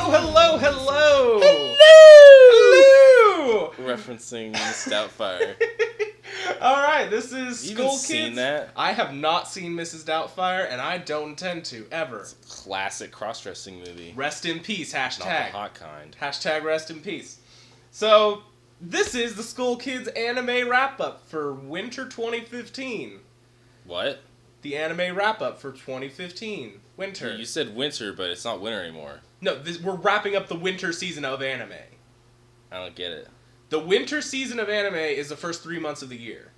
Hello! Referencing Miss Doubtfire. Alright, this is You haven't SkullKidz. seen that? I have not seen Mrs. Doubtfire, and I don't intend to, ever. It's a classic cross-dressing movie. Rest in peace, Not the hashtag. hot kind. Hashtag rest in peace. So, this is the SkullKidz anime wrap-up for winter 2015. What? The anime wrap-up for 2015. Winter. You said winter, but it's not winter anymore. No, we're wrapping up the winter season of anime. I don't get it. The winter season of anime is the first 3 months of the year.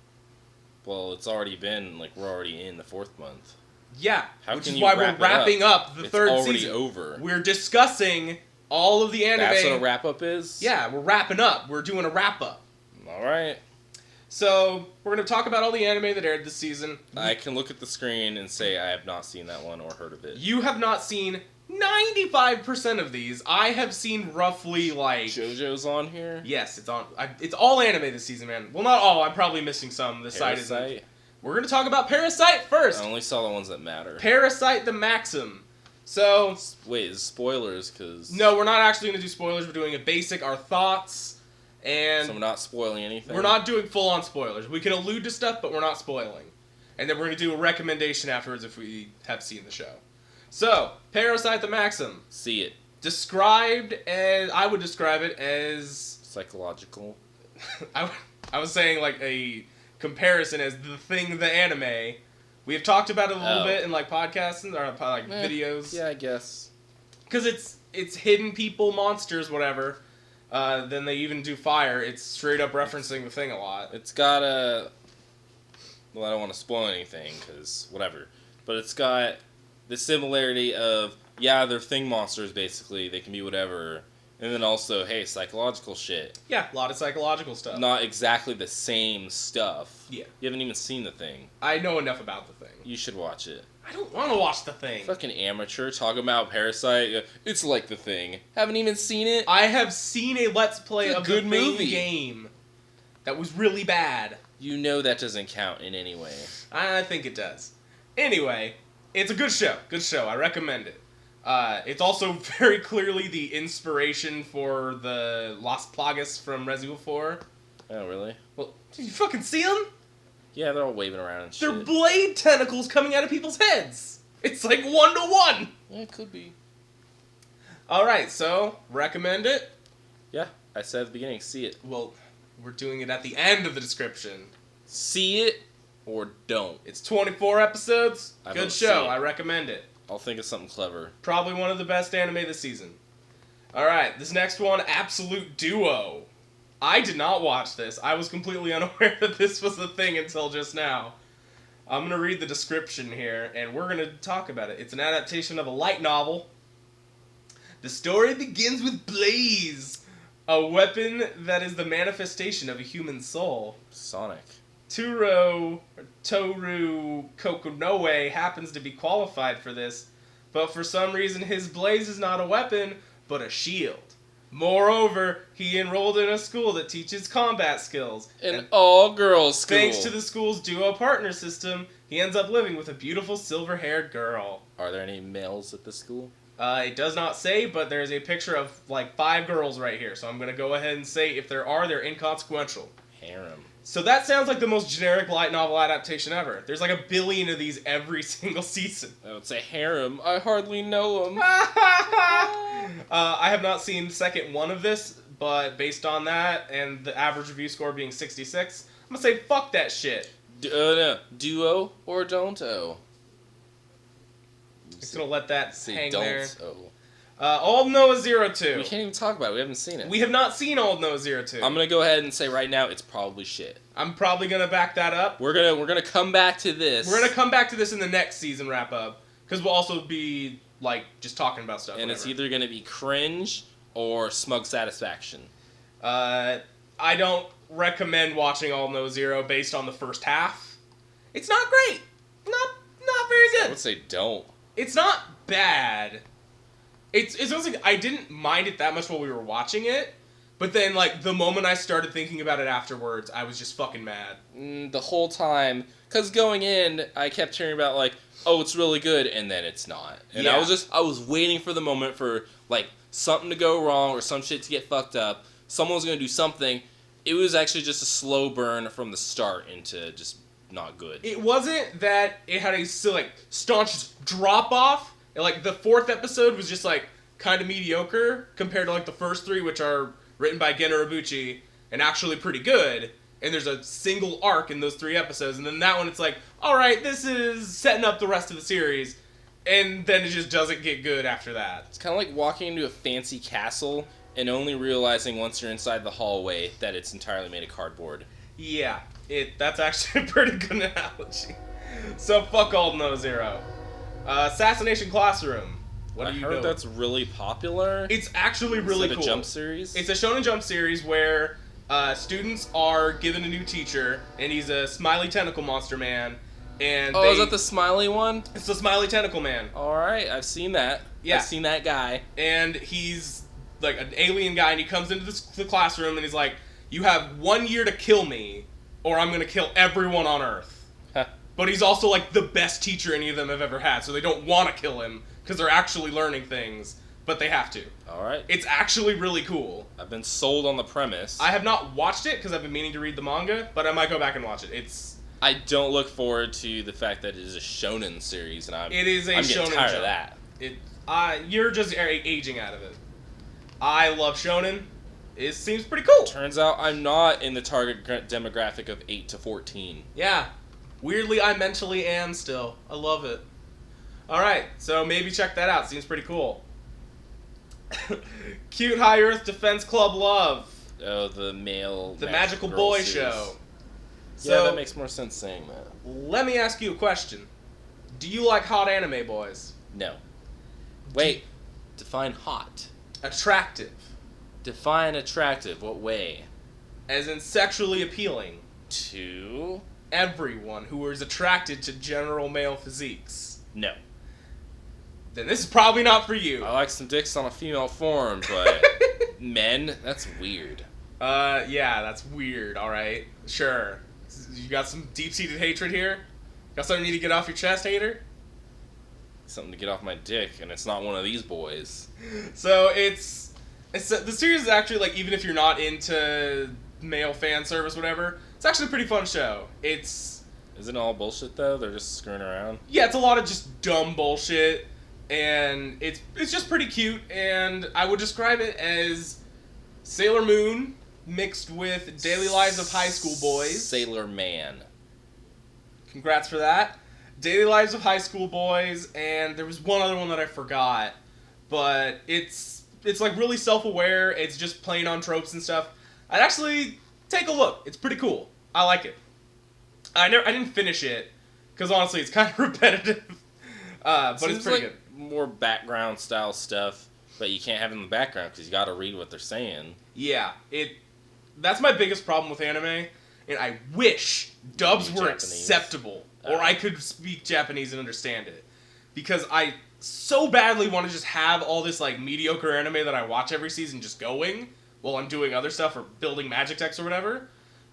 Well, it's already been, we're already in the 4th month. Yeah, How which can is you why wrap we're it up? wrapping up the It's third already season. over. We're discussing all of the anime. That's what a wrap-up is? Yeah, we're wrapping up. We're doing a wrap-up. Alright. So, we're going to talk about all the anime that aired this season. I can look at the screen and say I have not seen that one or heard of it. You have not seen 95% of these. I have seen roughly, JoJo's on here? Yes, it's on. It's all anime this season, man. Well, not all. I'm probably missing some. This side isn't. Parasite? We're going to talk about Parasite first. I only saw the ones that matter. Parasite the Maxim. So... Wait, is spoilers? Because No, we're not actually going to do spoilers. We're doing our thoughts, and so we're not spoiling anything? we're not doing full-on spoilers. We can allude to stuff, but we're not spoiling. And then we're going to do a recommendation afterwards if we have seen the show. So, Parasite the Maxim. See it. Described as... I would describe it as... Psychological. I was saying, a comparison as the thing, the anime. We have talked about it a little bit in, podcasts or, videos. Yeah, I guess. Because it's hidden people, monsters, whatever. Then they even do fire. It's straight up referencing the thing a lot. It's got a... Well, I don't want to spoil anything, because whatever. But it's got the similarity of, yeah, they're thing monsters, basically. They can be whatever. And then also, hey, psychological shit. Yeah, a lot of psychological stuff. Not exactly the same stuff. Yeah. You haven't even seen the thing. I know enough about the thing. You should watch it. I don't want to watch the thing. Fucking amateur talking about Parasite. It's like the thing. Haven't even seen it? I have seen a Let's Play It's a of good the Thing movie. game that was really bad. You know that doesn't count in any way. I think it does. Anyway, it's a good show. Good show. I recommend it. It's also very clearly the inspiration for the Las Plagas from Resident Evil 4. Oh, really? Well, did you fucking see them? Yeah, they're all waving around and shit. They're blade tentacles coming out of people's heads. It's like 1-to-1. Yeah, it could be. Alright, so, recommend it? Yeah, I said at the beginning, see it. Well, we're doing it at the end of the description. See it or don't. It's 24 episodes. I Good won't show. see it. I recommend it. I'll think of something clever. Probably one of the best anime this season. Alright, this next one, Absolute Duo. I did not watch this. I was completely unaware that this was a thing until just now. I'm going to read the description here, and we're going to talk about it. It's an adaptation of a light novel. The story begins with Blaze, a weapon that is the manifestation of a human soul. Sonic. Toru Kokonoe happens to be qualified for this, but for some reason his blaze is not a weapon, but a shield. Moreover, he enrolled in a school that teaches combat skills. An all-girls school. Thanks to the school's duo partner system, he ends up living with a beautiful silver-haired girl. Are there any males at the school? It does not say, but there's a picture of 5 girls right here, so I'm going to go ahead and say if there are, they're inconsequential. Harem. So that sounds like the most generic light novel adaptation ever. There's 1 billion of these every single season. Oh, it's a harem. I hardly know them. I have not seen the second one of this, but based on that and the average review score being 66, I'm gonna say fuck that shit. No. Duo or don't-o? Just gonna let that hang there. Don't-o. Aldnoah.Zero 2. We can't even talk about it. We haven't seen it. We have not seen Aldnoah.Zero 2. I'm gonna go ahead and say right now it's probably shit. I'm probably gonna back that up. We're gonna come back to this. We're gonna come back to this in the next season wrap up, because we'll also be just talking about stuff. And whatever. it's either gonna be cringe or smug satisfaction. I don't recommend watching Aldnoah.Zero based on the first half. It's not great. Not very I good. would say don't. It's not bad. It's almost like I didn't mind it that much while we were watching it, But then, like, the moment I started thinking about it afterwards, I was just fucking mad. The whole time, because going in, I kept hearing about, like, oh, it's really good, and then it's not. And Yeah. I was waiting for the moment for, like, something to go wrong or some shit to get fucked up. Someone was going to do something. It was actually just a slow burn from the start into just not good. It wasn't that it had a like staunch drop off. Like the fourth episode was just like kind of mediocre compared to like the first three, which are written by Gen Urobuchi and actually pretty good. And there's a single arc in those 3 episodes, and then that one it's like, all right, this is setting up the rest of the series, and then it just doesn't get good after that. It's kind of like walking into a fancy castle and only realizing once you're inside the hallway that it's entirely made of cardboard. Yeah, that's actually a pretty good analogy. So fuck Aldnoah.Zero. Assassination Classroom. What do you know? I heard that's really popular. It's actually really Is it cool. a Jump series? It's a Shonen Jump series where students are given a new teacher, and he's a smiley tentacle monster man. And is that the smiley one? It's the smiley tentacle man. All right, I've seen that. Yeah. I've seen that guy. And he's like an alien guy, and he comes into the classroom, and he's like, "You have 1 year to kill me, or I'm gonna kill everyone on Earth." Huh. But he's also like the best teacher any of them have ever had, so they don't want to kill him because they're actually learning things, but they have to. All right. It's actually really cool. I've been sold on the premise. I have not watched it because I've been meaning to read the manga, but I might go back and watch it. I don't look forward to the fact that it is a shonen series, and I'm It is a I'm shonen getting tired jump. of that. You're just aging out of it. I love shonen. It seems pretty cool. Turns out I'm not in the target demographic of 8 to 14. Yeah. Weirdly, I mentally am still. I love it. Alright, so maybe check that out. Seems pretty cool. Cute High Earth Defense Club Love. Oh, the Magical Girl Boy series. show. Yeah, So, that makes more sense saying that. let me ask you a question. Do you like hot anime boys? No. Wait. Define hot. Attractive. Define attractive. What way? As in sexually appealing. To? Everyone who is attracted to general male physiques. No. Then this is probably not for you. I like some dicks on a female form, but men? That's weird. Yeah, that's weird, alright. Sure. You got some deep-seated hatred here? Got something you need to get off your chest, hater? Something to get off my dick, and it's not one of these boys. So the series is actually, like, even if you're not into male fan service, whatever, it's actually a pretty fun show. Isn't it all bullshit, though? They're just screwing around? Yeah, it's a lot of just dumb bullshit, and it's just pretty cute, and I would describe it as Sailor Moon mixed with Daily Lives of High School Boys. Sailor Man. Congrats for that. Daily Lives of High School Boys, and there was one other one that I forgot, but it's like really self-aware. It's just playing on tropes and stuff. I'd actually take a look. It's pretty cool. I like it. I didn't finish it because honestly, it's kind of repetitive. But Seems it's pretty like good. More background style stuff, but you can't have it in the background because you got to read what they're saying. Yeah, that's my biggest problem with anime, and I wish dubs were Japanese. acceptable, or I could speak Japanese and understand it, because I so badly want to just have all this like mediocre anime that I watch every season just going while I'm doing other stuff or building magic decks or whatever,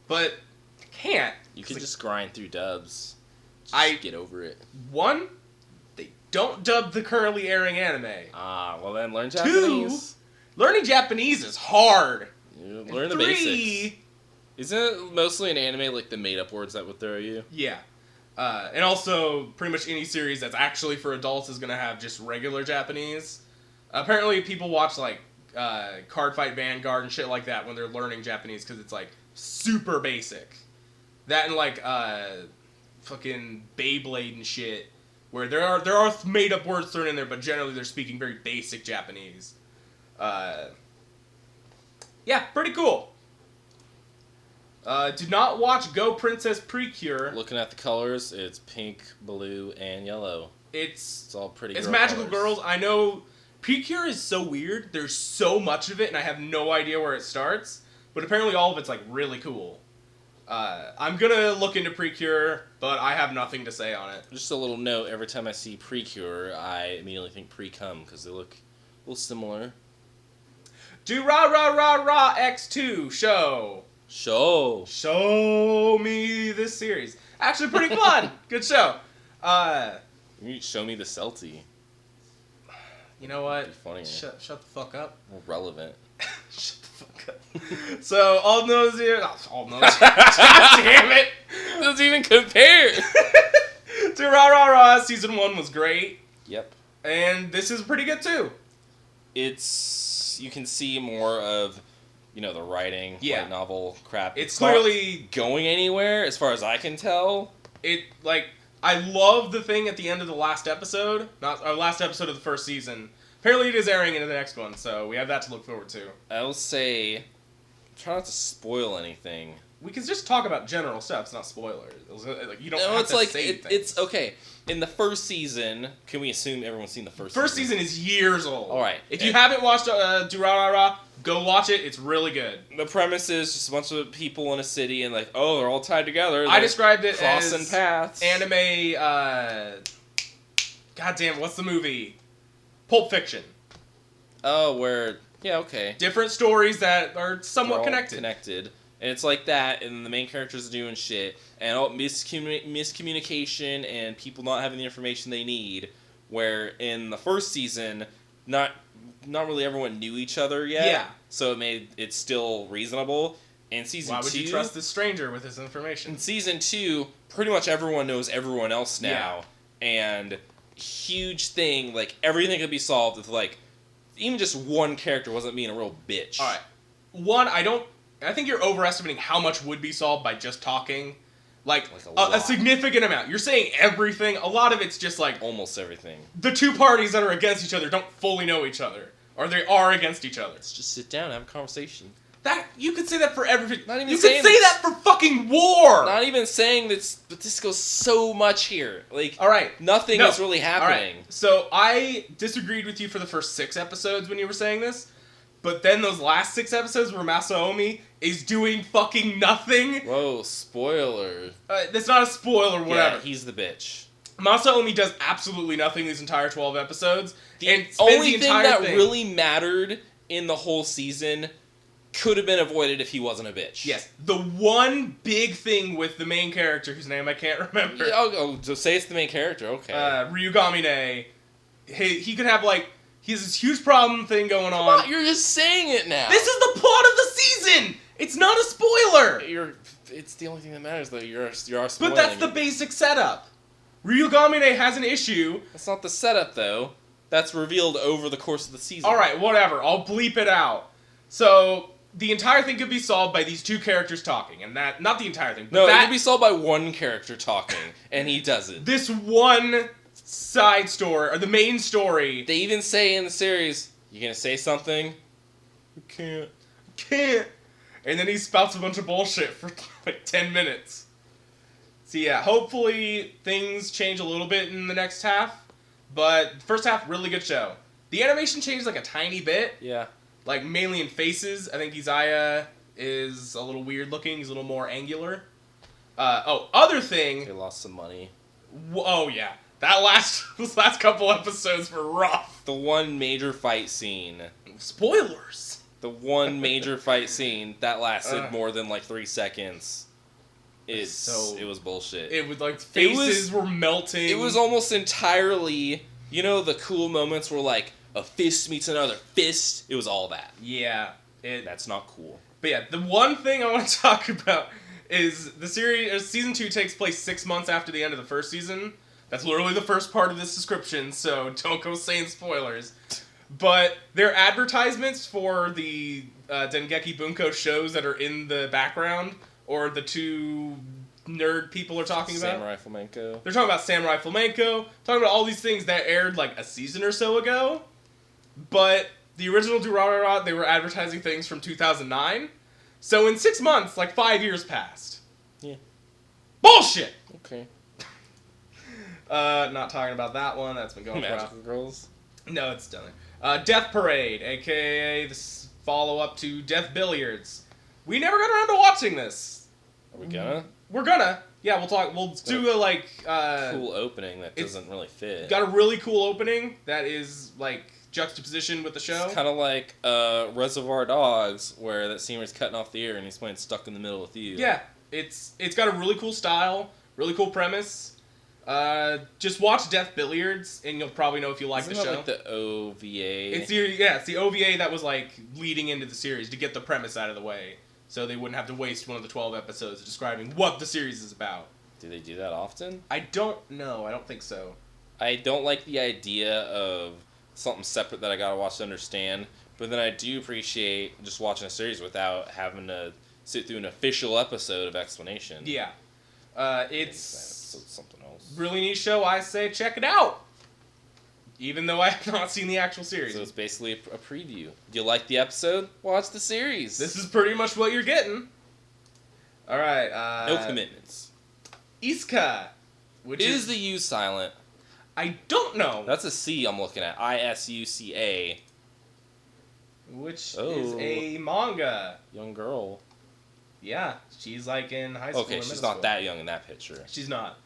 but I can't. You could just grind through dubs. Get over it. One, they don't dub the currently airing anime. Well then learn Japanese. Learning Japanese is hard. You learn the 3, basics. Isn't it mostly in anime like the made-up words that would throw you? Yeah. And also, pretty much any series that's actually for adults is going to have just regular Japanese. Apparently, people watch, like, Card Fight Vanguard and shit like that when they're learning Japanese because it's, like, super basic. That and, like, fucking Beyblade and shit, where there are made-up words thrown in there, but generally they're speaking very basic Japanese. Yeah, pretty cool. Do not watch Go Princess Precure. Looking at the colors, it's pink, blue, and yellow. It's all pretty. It's girl magical colors. girls. I know Precure is so weird. There's so much of it, and I have no idea where it starts. But apparently, all of it's like really cool. I'm gonna look into Precure, but I have nothing to say on it. Just a little note: every time I see Precure, I immediately think Pre-Cum because they look a little similar. Do Ra Ra Ra Ra X2 show. Show me this series. Actually, pretty fun. Good show. You show me the Celty. You know what? That'd be funnier. Shut the fuck up. More relevant. Shut the fuck up. So, Aldnoah.Zero. Aldnoah. God damn it. Doesn't even compare. To Ra Ra Ra, season 1 was great. Yep. And this is pretty good too. You can see more of, the writing, light novel crap. It's clearly not going anywhere as far as I can tell. I love the thing at the end of the last episode, last episode of the first season. Apparently it is airing into the next one, so we have that to look forward to. I will say, try not to spoil anything. We can just talk about general stuff. It's not spoilers. You don't have to say things. It's okay. In the first season, can we assume everyone's seen the first season? First season is years old. All right. If you haven't watched Do Ra Ra Ra, go watch it. It's really good. The premise is just a bunch of people in a city and they're all tied together. I described it crossing as paths. Anime, goddamn, what's the movie? Pulp Fiction. Oh, okay. Different stories that are somewhat connected. And it's like that, and the main character's doing shit, and all miscommunication and people not having the information they need. Where in the first season, not really everyone knew each other yet. Yeah. So it's still reasonable. And season 2, why would you trust this stranger with his information? In season 2, pretty much everyone knows everyone else now, and huge thing, everything could be solved with even just one character wasn't being a real bitch. All right, one I think you're overestimating how much would be solved by just talking. A significant amount. You're saying everything. A lot of it's just almost everything. The two parties that are against each other don't fully know each other. Or they are against each other. Let's just sit down and have a conversation. You could say that for everything. You could say that for fucking war! Not even saying this, but this goes so much here. Alright. Nothing is really happening. Right. So I disagreed with you for the first 6 episodes when you were saying this. But then those last 6 episodes where Masaomi is doing fucking nothing. Whoa, spoiler. That's not a spoiler, whatever. Yeah, he's the bitch. Masaomi does absolutely nothing these entire 12 episodes. The only thing that really mattered in the whole season could have been avoided if he wasn't a bitch. Yes. The one big thing with the main character, whose name I can't remember. Yeah, just say it's the main character, okay. Ryugamine. He could have, he has this huge problem thing going on. Come on, you're just saying it now. This is the plot of the season! It's not a spoiler! It's the only thing that matters, though. You are spoiling. But that's the basic setup. Ryugamine has an issue. That's not the setup, though. That's revealed over the course of the season. Alright, whatever. I'll bleep it out. So, the entire thing could be solved by these two characters talking. And that... Not the entire thing, but no, it could be solved by one character talking, and he doesn't. This one side story, or the main story... They even say in the series, you gonna say something? I can't. And then he spouts a bunch of bullshit for 10 minutes. So yeah, hopefully things change a little bit in the next half. But the first half, really good show. The animation changed a tiny bit. Yeah. Mainly in faces. I think Izaya is a little weird looking. He's a little more angular. Other thing... They lost some money. Oh yeah. Those last couple episodes were rough. The one major fight scene. Spoilers! The one major fight scene that lasted more than 3 seconds. It was bullshit. It was faces were melting. It was almost entirely, the cool moments where a fist meets another fist. It was all that. Yeah. That's not cool. But yeah, the one thing I want to talk about is the season 2 takes place 6 months after the end of the first season. That's literally the first part of this description, so don't go saying spoilers. But they're advertisements for the Dengeki Bunko shows that are in the background, or the two nerd people are talking about. Samurai Flamenco. They're talking about Samurai Flamenco, talking about all these things that aired a season or so ago. But the original Durarara, they were advertising things from 2009. So in 6 months, 5 years passed. Yeah. Bullshit! Okay. Not talking about that one. That's been going for a while. Magical Girls? No, it's done. Death Parade, a.k.a. the follow-up to Death Billiards. We never got around to watching this. Are we gonna? We're gonna. Yeah, we'll talk. We'll do a cool opening that doesn't really fit. Got a really cool opening that is juxtaposition with the show. It's kind of like Reservoir Dogs, where that scene where he's cutting off the ear and he's playing Stuck in the Middle with You. Yeah, it's got a really cool style, really cool premise. Just watch Death Billiards, and you'll probably know if you like Isn't the that show. like the OVA? It's the OVA that was like leading into the series to get the premise out of the way, so they wouldn't have to waste one of the 12 episodes describing what the series is about. Do they do that often? I don't know. I don't think so. I don't like the idea of something separate that I gotta watch to understand, but then I do appreciate just watching a series without having to sit through an official episode of explanation. Yeah. It's something else. really neat show. I say check it out. Even though I have not seen the actual series. So it's basically a preview. Do you like the episode? Watch the series. This is pretty much what you're getting. Alright, no commitments. Isuka. Which Is the U silent? I don't know. That's a C I'm looking at. ISUCA. Which is a manga. Young girl. Yeah, she's like in high school. Okay, or she's middle not school. that young in that picture. She's not.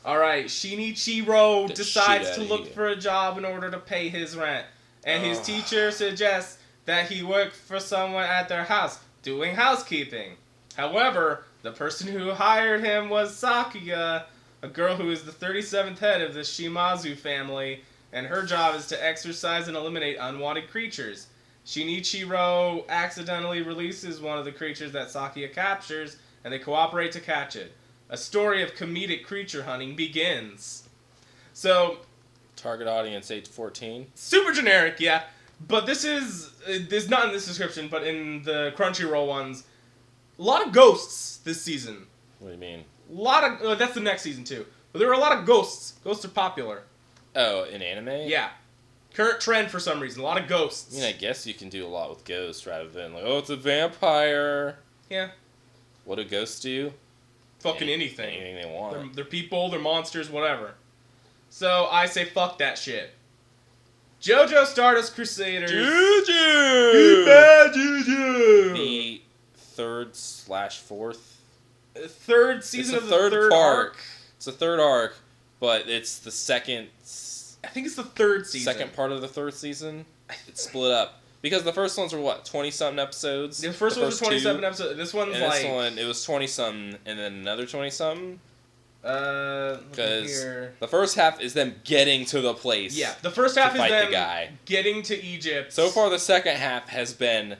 Alright, Shinichiro The decides shit to outta look here. for a job in order to pay his rent. And his teacher suggests that he work for someone at their house, doing housekeeping. However, the person who hired him was Sakuya, a girl who is the 37th head of the Shimazu family, and her job is to exorcise and eliminate unwanted creatures. Shinichiro accidentally releases one of the creatures that Sakuya captures, and they cooperate to catch it. A story of comedic creature hunting begins. So, Target audience age 14. super generic, yeah. But this is not in this description, but in the Crunchyroll ones, a lot of ghosts this season. What do you mean? A lot of that's the next season too. But there were a lot of ghosts. Ghosts are popular. Oh, in anime? Yeah. Current trend for some reason. A lot of ghosts. I mean, I guess you can do a lot with ghosts rather than like, oh, it's a vampire. Yeah. What do ghosts do? Fucking anything. Anything they want. They're people, they're monsters, whatever. So I say fuck that shit. JoJo Stardust Crusaders. Juju! Juju! The third/fourth. Third season It's of the the third third part. arc. It's the third arc, but it's the second I think it's the third season. second part of the third season. It's split up. Because the first ones were what, 20-something episodes? The first one's 27 two? episodes. This one's And like... this one, it was 20-something, and then another 20-something? Because the first half is them getting to the place. Yeah, the first half to is fight them the guy. getting to Egypt. So far, the second half has been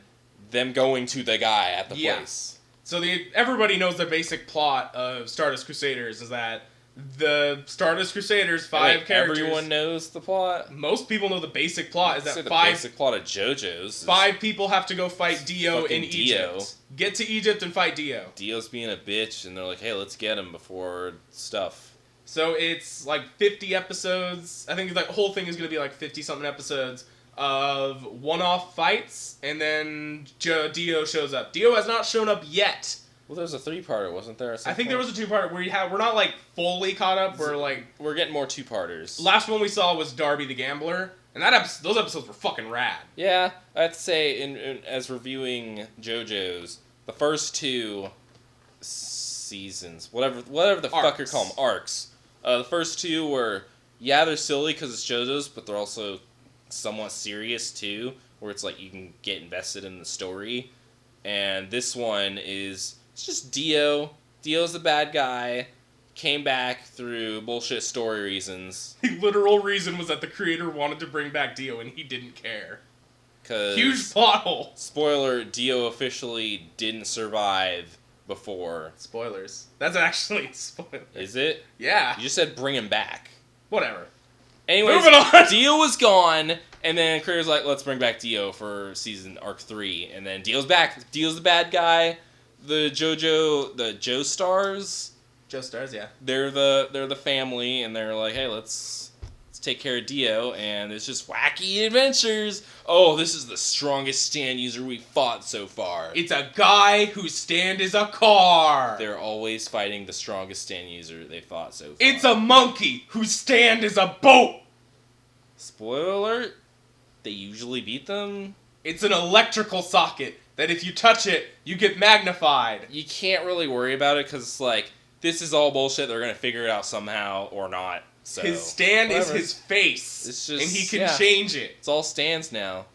them going to the guy at the place. So everybody knows the basic plot of Stardust Crusaders is that the Stardust Crusaders, five characters. Everyone knows the plot. Most people know the basic plot is I'd say that the five basic plot of JoJo's. five people have to go fight Dio in fucking Egypt. Dio. Get to Egypt and fight Dio. Dio's being a bitch, and they're like, "Hey, let's get him before stuff." So it's like 50 episodes. I think the whole thing is going to be like 50-something episodes of one-off fights, and then Dio shows up. Dio has not shown up yet. Well, there's a 3-parter, wasn't there? I think there was a 2-part where we're not like fully caught up. We're getting more 2-parters. Last one we saw was Darby the Gambler, and those episodes were fucking rad. Yeah, I have to say, as reviewing JoJo's, the first 2 seasons, whatever the fuck you call them, arcs. The first 2 were, yeah, they're silly because it's JoJo's, but they're also somewhat serious too, where it's like you can get invested in the story. And this one it's just Dio. Dio's the bad guy. Came back through bullshit story reasons. The literal reason was that the creator wanted to bring back Dio, and he didn't care. Huge plot hole. Spoiler, Dio officially didn't survive before. Spoilers. That's actually spoiler. Is it? Yeah. You just said bring him back. Whatever. Anyways, Moving on. Dio was gone, and then creator's like, let's bring back Dio for season arc 3, and then Dio's back. Dio's the bad guy. The Joe Stars, Joe Stars, yeah. they're the family, and they're like, hey, let's take care of Dio, and it's just wacky adventures. Oh, this is the strongest stand user we've fought so far. It's a guy whose stand is a car. They're always fighting the strongest stand user they fought so far. It's a monkey whose stand is a boat. Spoiler alert, they usually beat them. It's an electrical socket that if you touch it, you get magnified. You can't really worry about it because it's like, this is all bullshit. They're going to figure it out somehow or not. So his stand whatever. is his face, It's just, and he can change it. It's all stands now.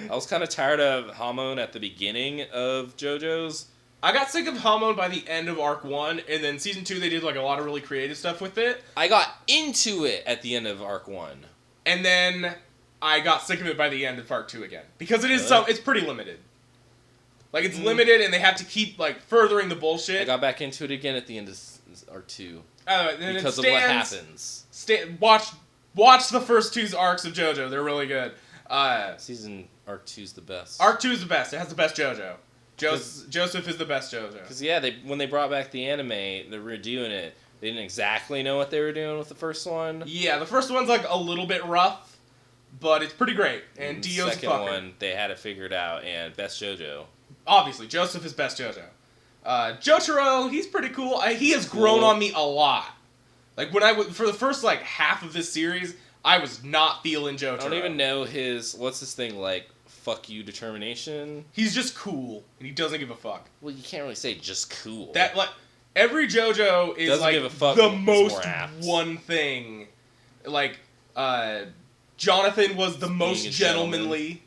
I was kind of tired of Hamon at the beginning of JoJo's. I got sick of Hamon by the end of Arc 1, and then Season 2 they did like a lot of really creative stuff with it. I got into it at the end of Arc 1. And then I got sick of it by the end of Arc 2 again. Because it is Really? it's pretty limited. Like, it's limited, and they have to keep, like, furthering the bullshit. I got back into it again at the end of Arc 2. And Because of what happens. Watch the first 2 arcs of JoJo. They're really good. Season Arc 2 is the best. Arc 2 is the best. It has the best JoJo. Joseph is the best JoJo. Because, yeah, when they brought back the anime, they were doing it. They didn't exactly know what they were doing with the first one. Yeah, the first one's, like, a little bit rough, but it's pretty great. And the Dio's second one, they had it figured out, and best JoJo. Obviously, Joseph is best JoJo. Jotaro, he's pretty cool. He has grown on me a lot. Like, for the first, like, half of this series, I was not feeling Jotaro. I don't even know what's his thing, like, fuck you determination? He's just cool, and he doesn't give a fuck. Well, you can't really say just cool. That, like, every JoJo is, Doesn't like, give a fuck the is most more apt. one thing. Like, Jonathan was the most being a gentleman. gentlemanly.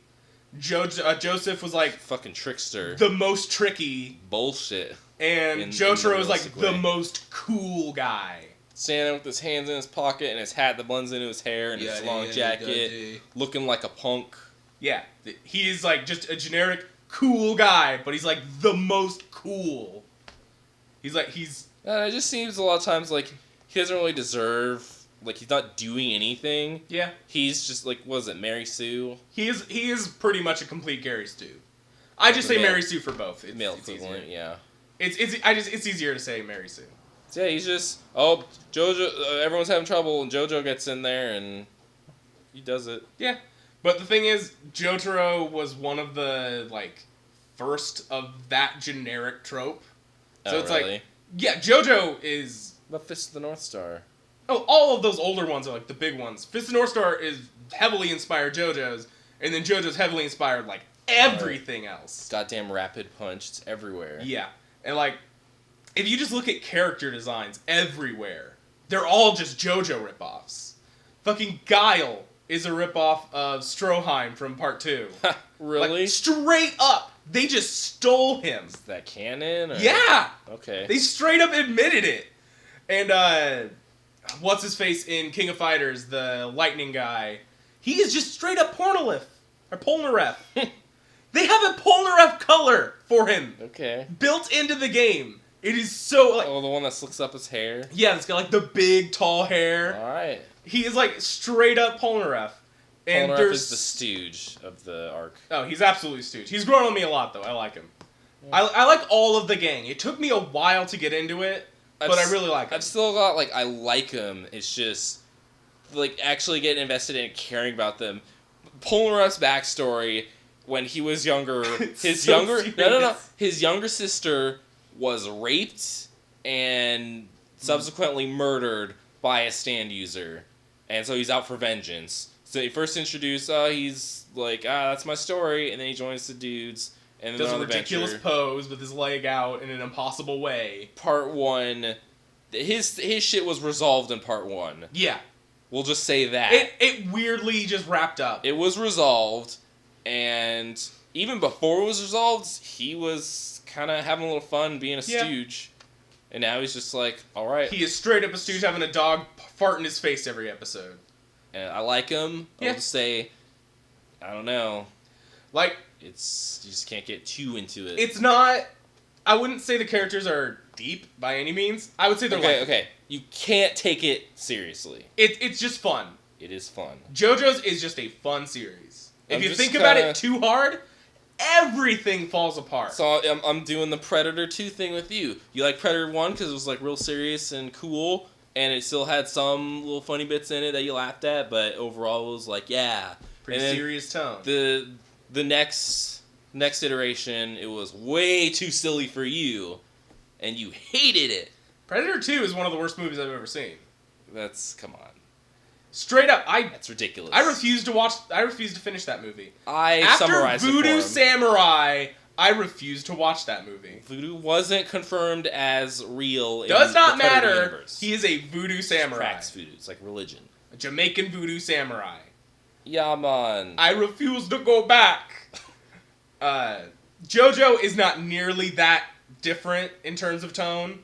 Joseph was, like, Fucking trickster. the most tricky. Bullshit. And In Jotaro a was, like, realistic the way. most cool guy. Standing with his hands in his pocket and his hat that blends into his hair and his long jacket, looking like a punk. Yeah, he is, like, just a generic cool guy, but he's, like, the most cool. He's It just seems a lot of times like he doesn't really deserve. Like, he's not doing anything. Yeah. He's just like, what is it, Mary Sue? He is pretty much a complete Gary Stu. I just say Mary Sue for both. Male equivalent, yeah. It's easier to say Mary Sue. So yeah, he's just JoJo. Everyone's having trouble, and JoJo gets in there and he does it. Yeah, but the thing is, Jotaro was one of the like first of that generic trope. So it's really? like, yeah, JoJo is. But Fist of the North Star. Oh, all of those older ones are like the big ones. Fist of the North Star is heavily inspired JoJo's, and then JoJo's heavily inspired like everything else. Goddamn rapid punch, it's everywhere. Yeah, and like, if you just look at character designs everywhere, they're all just JoJo ripoffs. Fucking Guile is a ripoff of Stroheim from Part 2. Really? Like, straight up, they just stole him. Is that canon? Or? Yeah! Okay. They straight up admitted it. And, what's his face in King of Fighters, the lightning guy, he is just straight up Polnareff. Or Polnareff. They have a Polnareff color for him. Okay. Built into the game. It is so, like... Oh, the one that slicks up his hair? Yeah, it's got, like, the big, tall hair. Alright. He is, like, straight up Polnareff. And Polnareff is the stooge of the arc. Oh, he's absolutely stooge. He's grown on me a lot, though. I like him. Yeah. I like all of the gang. It took me a while to get into it, but I really like him. I've still got, like, I like him. It's just, like, actually getting invested in caring about them. Polnareff's backstory, when he was younger, his younger sister was raped and subsequently murdered by a stand user. And so he's out for vengeance. So he first introduced, he's like, that's my story, and then he joins the dudes, and then does they're a on the ridiculous venture. pose with his leg out in an impossible way. Part 1, his shit was resolved in Part 1. Yeah. We'll just say that. It weirdly just wrapped up. It was resolved, and even before it was resolved, he was kind of having a little fun being a stooge. And now he's just like, alright. He is straight up a stooge having a dog fart in his face every episode. And I like him. I'll just say, I don't know. Like, you just can't get too into it. It's not, I wouldn't say the characters are deep by any means. I would say they're okay. You can't take it seriously. It's just fun. It is fun. JoJo's is just a fun series. If you think about it too hard, everything falls apart. So I'm doing the Predator 2 thing with you. You like Predator 1 because it was like real serious and cool, and it still had some little funny bits in it that you laughed at, but overall it was like, yeah. Pretty serious tone. The next iteration, it was way too silly for you, and you hated it. Predator 2 is one of the worst movies I've ever seen. Come on. Straight up, that's ridiculous. I refuse to finish that movie. I summarized it for him. After Voodoo Samurai, I refuse to watch that movie. Voodoo wasn't confirmed as real. Does not the Predator matter. Universe. He is a voodoo samurai. Practice voodoo. It's like religion. A Jamaican voodoo samurai. Yeah, man. I refuse to go back. JoJo is not nearly that different in terms of tone.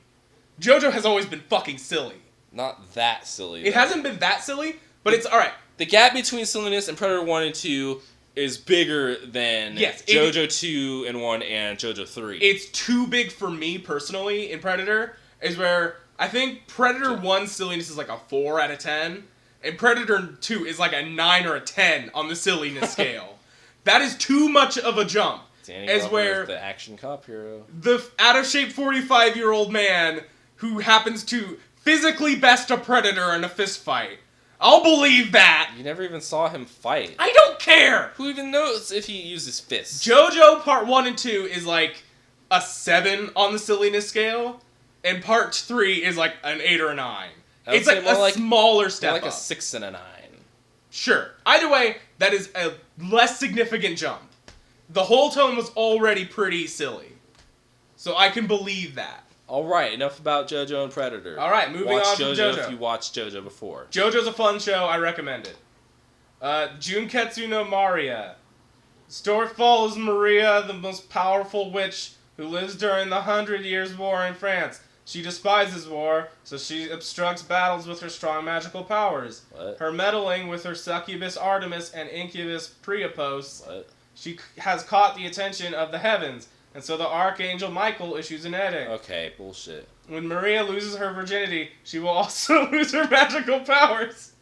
JoJo has always been fucking silly. Not that silly. It hasn't been that silly, but it's alright. The gap between silliness and Predator 1 and 2 is bigger than JoJo 2 and 1 and JoJo 3. It's too big for me personally in Predator, is where I think Predator 1 silliness is like a 4 out of 10, and Predator 2 is like a 9 or a 10 on the silliness scale. That is too much of a jump. Danny As Glover where is the action cop hero. The out-of-shape 45-year-old man who happens to physically best a Predator in a fist fight. I'll believe that. You never even saw him fight. I don't care. Who even knows if he uses fists? JoJo Part 1 and 2 is like a 7 on the silliness scale, and Part 3 is like an 8 or a 9. It's like a smaller step like up. a 6 and a 9. Sure. Either way, that is a less significant jump. The whole tone was already pretty silly. So I can believe that. Alright, enough about JoJo and Predator. Alright, moving on from JoJo. If you watched JoJo before. JoJo's a fun show, I recommend it. Junketsu no Maria. Story follows Maria, the most powerful witch who lives during the 100 Years' War in France. She despises war, so she obstructs battles with her strong magical powers. What? Her meddling with her succubus Artemis and incubus Priapos, What? she has caught the attention of the heavens, and so the Archangel Michael issues an edict. Okay, bullshit. When Maria loses her virginity, she will also lose her magical powers.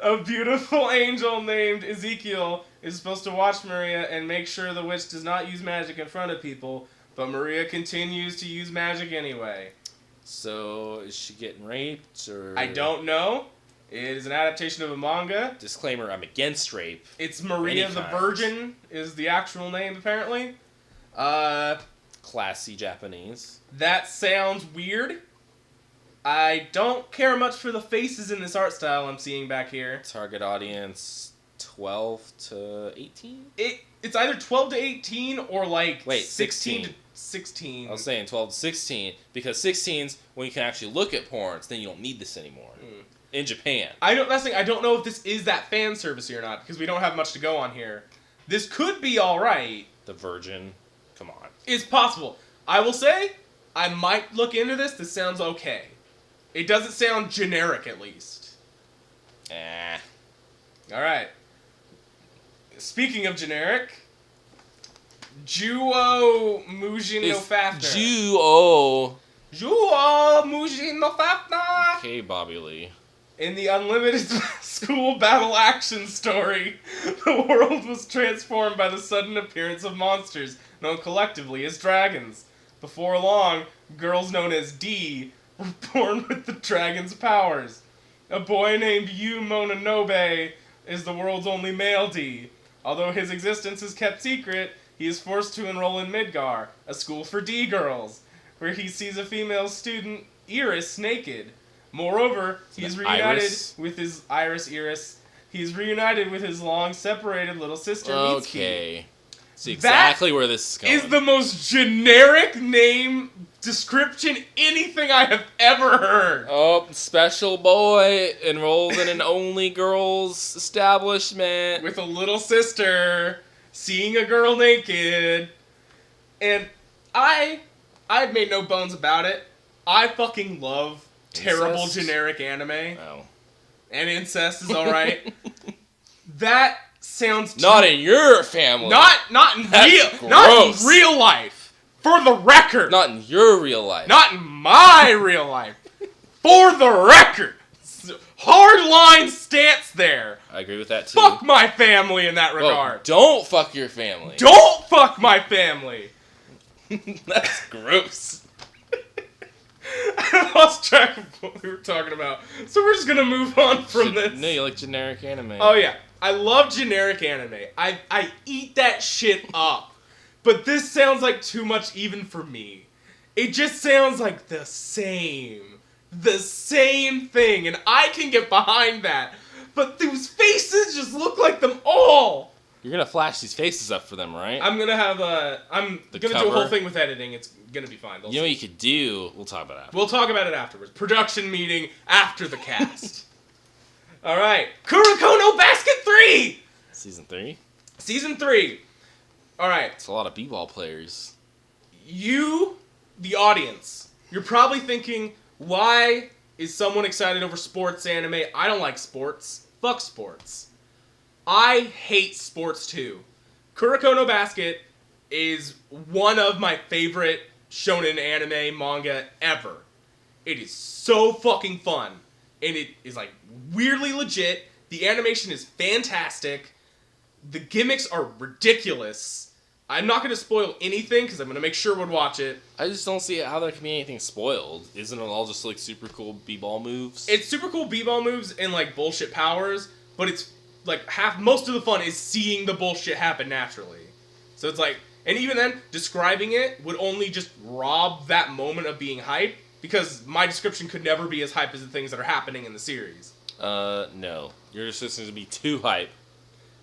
A beautiful angel named Ezekiel is supposed to watch Maria and make sure the witch does not use magic in front of people, but Maria continues to use magic anyway. So, is she getting raped, or...? I don't know. It is an adaptation of a manga. Disclaimer, I'm against rape. It's Maria the Virgin is the actual name, apparently. Classy Japanese. That sounds weird. I don't care much for the faces in this art style I'm seeing back here. Target audience 12 to 18? It's either 12 to 18 or like 16 to 16. I was saying 12 to 16 because 16's when you can actually look at porns, then you don't need this anymore. In Japan. I don't know if this is that fan service or not because we don't have much to go on here. This could be alright. The Virgin. Come on. It's possible. I will say, I might look into this. This sounds okay. It doesn't sound generic, at least. Alright. Speaking of generic, Juo Mujin no Fafner. Juo Mujin no Fafner. Okay, Bobby Lee. In the Unlimited School Battle Action story, the world was transformed by the sudden appearance of monsters known collectively as dragons. Before long, girls known as D were born with the dragon's powers. A boy named Yu Mononobe is the world's only male D. Although his existence is kept secret, he is forced to enroll in Midgar, a school for D girls, where he sees a female student, Iris, naked. Moreover, he's reunited with his He's reunited with his long-separated little sister, Mitsuki. Okay. See exactly where this is going. Is the most generic name description anything I have ever heard. Oh, special boy enrolled in an only girls establishment. With a little sister, seeing a girl naked. And I've made no bones about it. I fucking love terrible generic anime. Oh. And incest is alright. That sounds not in your family. Not in real life. For the record. Not in your real life. Not in my real life. For the record. Hardline stance there. I agree with that too. Fuck my family in that regard. Don't fuck your family. Don't fuck my family. That's gross. I lost track of what we were talking about. So we're just gonna move on from this. No, you like generic anime. Oh yeah. I love generic anime. I eat that shit up. But this sounds like too much even for me. It just sounds like the same thing, and I can get behind that. But those faces just look like them all. You're gonna flash these faces up for them, right? I'm gonna have I'm The gonna do a whole cover? thing with editing. It's gonna be fine. They'll You know what see. you could do? We'll talk about that. We'll talk about it afterwards. Production meeting after the cast. All right, Kuroko no Basket 3, Season 3? Season 3. All right, It's a lot of b-ball players. you, the audience, you're probably thinking, why is someone excited over sports anime? I don't like sports. Fuck sports. I hate sports too. Kuroko no Basket is one of my favorite shonen anime manga ever. It is so fucking fun. And it is like weirdly legit. The animation is fantastic. The gimmicks are ridiculous. I'm not going to spoil anything because I'm going to make sure we'd watch it. I just don't see how there can be anything spoiled. Isn't it all just like super cool b-ball moves? It's super cool b-ball moves and like bullshit powers, but it's like most of the fun is seeing the bullshit happen naturally. So it's like, and even then, describing it would only just rob that moment of being hype, because my description could never be as hype as the things that are happening in the series. No. You're just listening to be too hype.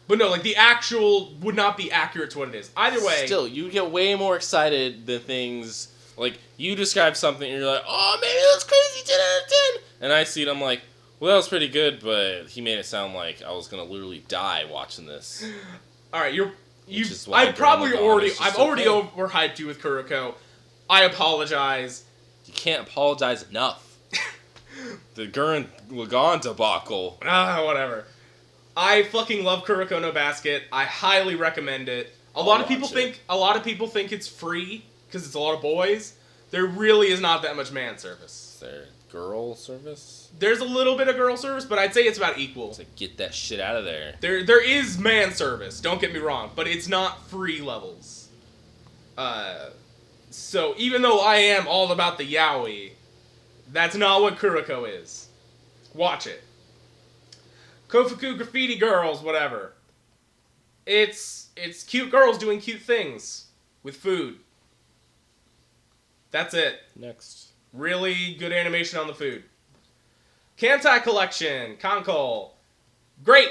But no, like the actual would not be accurate to what it is. Either way. Still, you get way more excited than things, like, you describe something and you're like, oh man, that's crazy, 10 out of 10! And I see it, I'm like, well, that was pretty good, but he made it sound like I was gonna literally die watching this. Alright, I've so already overhyped you with Kuroko. I apologize. You can't apologize enough. The Gurren Lagann debacle. Whatever. I fucking love Kuroko no Basket. I highly recommend it. A lot of people think it's free because it's a lot of boys. There really is not that much man service. Is there girl service? There's a little bit of girl service, but I'd say it's about equal. It's like, get that shit out of there. There is man service, don't get me wrong, but it's not free levels. So even though I am all about the yaoi, that's not what Kuroko is. Watch it. Kofuku Graffiti Girls, whatever. It's cute girls doing cute things with food. That's it. Next. Really good animation on the food. Kantai Collection, Konkol. Great.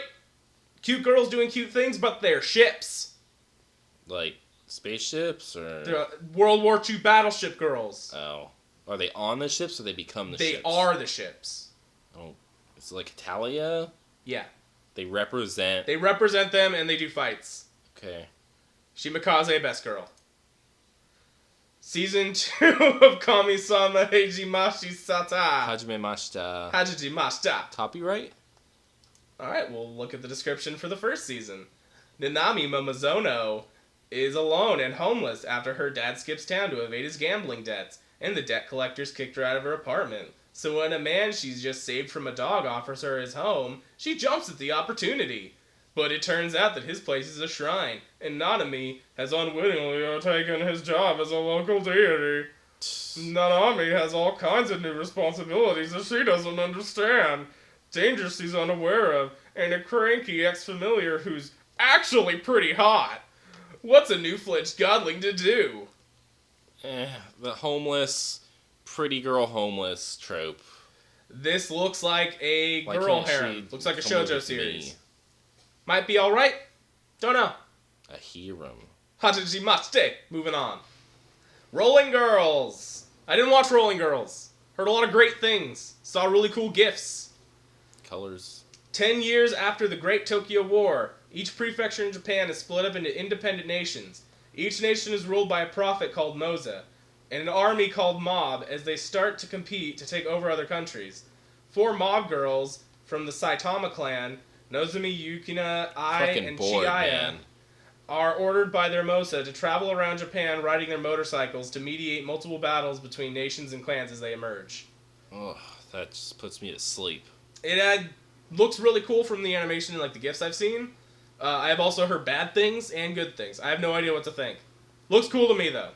Cute girls doing cute things, but they're ships. Like spaceships or They're World War II battleship girls. Oh. Are they on the ships or they become the ships? They are the ships. Oh. It's like Italia? Yeah. They represent them and they do fights. Okay. Shimakaze, best girl. Season 2 of Kami-sama Heijimashi Sata. Hajimemashita. Hajimashita. Copyright? Alright, we'll look at the description for the first season. Nanami Momozono is alone and homeless after her dad skips town to evade his gambling debts, and the debt collectors kicked her out of her apartment. So when a man she's just saved from a dog offers her his home, she jumps at the opportunity. But it turns out that his place is a shrine, and Nanami has unwittingly taken his job as a local deity. Nanami has all kinds of new responsibilities that she doesn't understand, dangers she's unaware of, and a cranky ex-familiar who's actually pretty hot. What's a new-fledged godling to do? The homeless, pretty girl homeless trope. This looks like a Why girl can't she harem. Looks like a come shoujo with series. me? Might be alright. Don't know. A harem. Hajimashite. Moving on. Rolling Girls. I didn't watch Rolling Girls. Heard a lot of great things. Saw really cool gifs. Colors. 10 years after the Great Tokyo War, each prefecture in Japan is split up into independent nations. Each nation is ruled by a prophet called Moza, and an army called Mob as they start to compete to take over other countries. 4 mob girls from the Saitama clan, Nozumi, Yukina, Ai, Fucking and bored, Chiaya, man. are ordered by their Moza to travel around Japan riding their motorcycles to mediate multiple battles between nations and clans as they emerge. Oh, that just puts me to sleep. It looks really cool from the animation and like the gifs I've seen. I have also heard bad things and good things. I have no idea what to think. Looks cool to me though.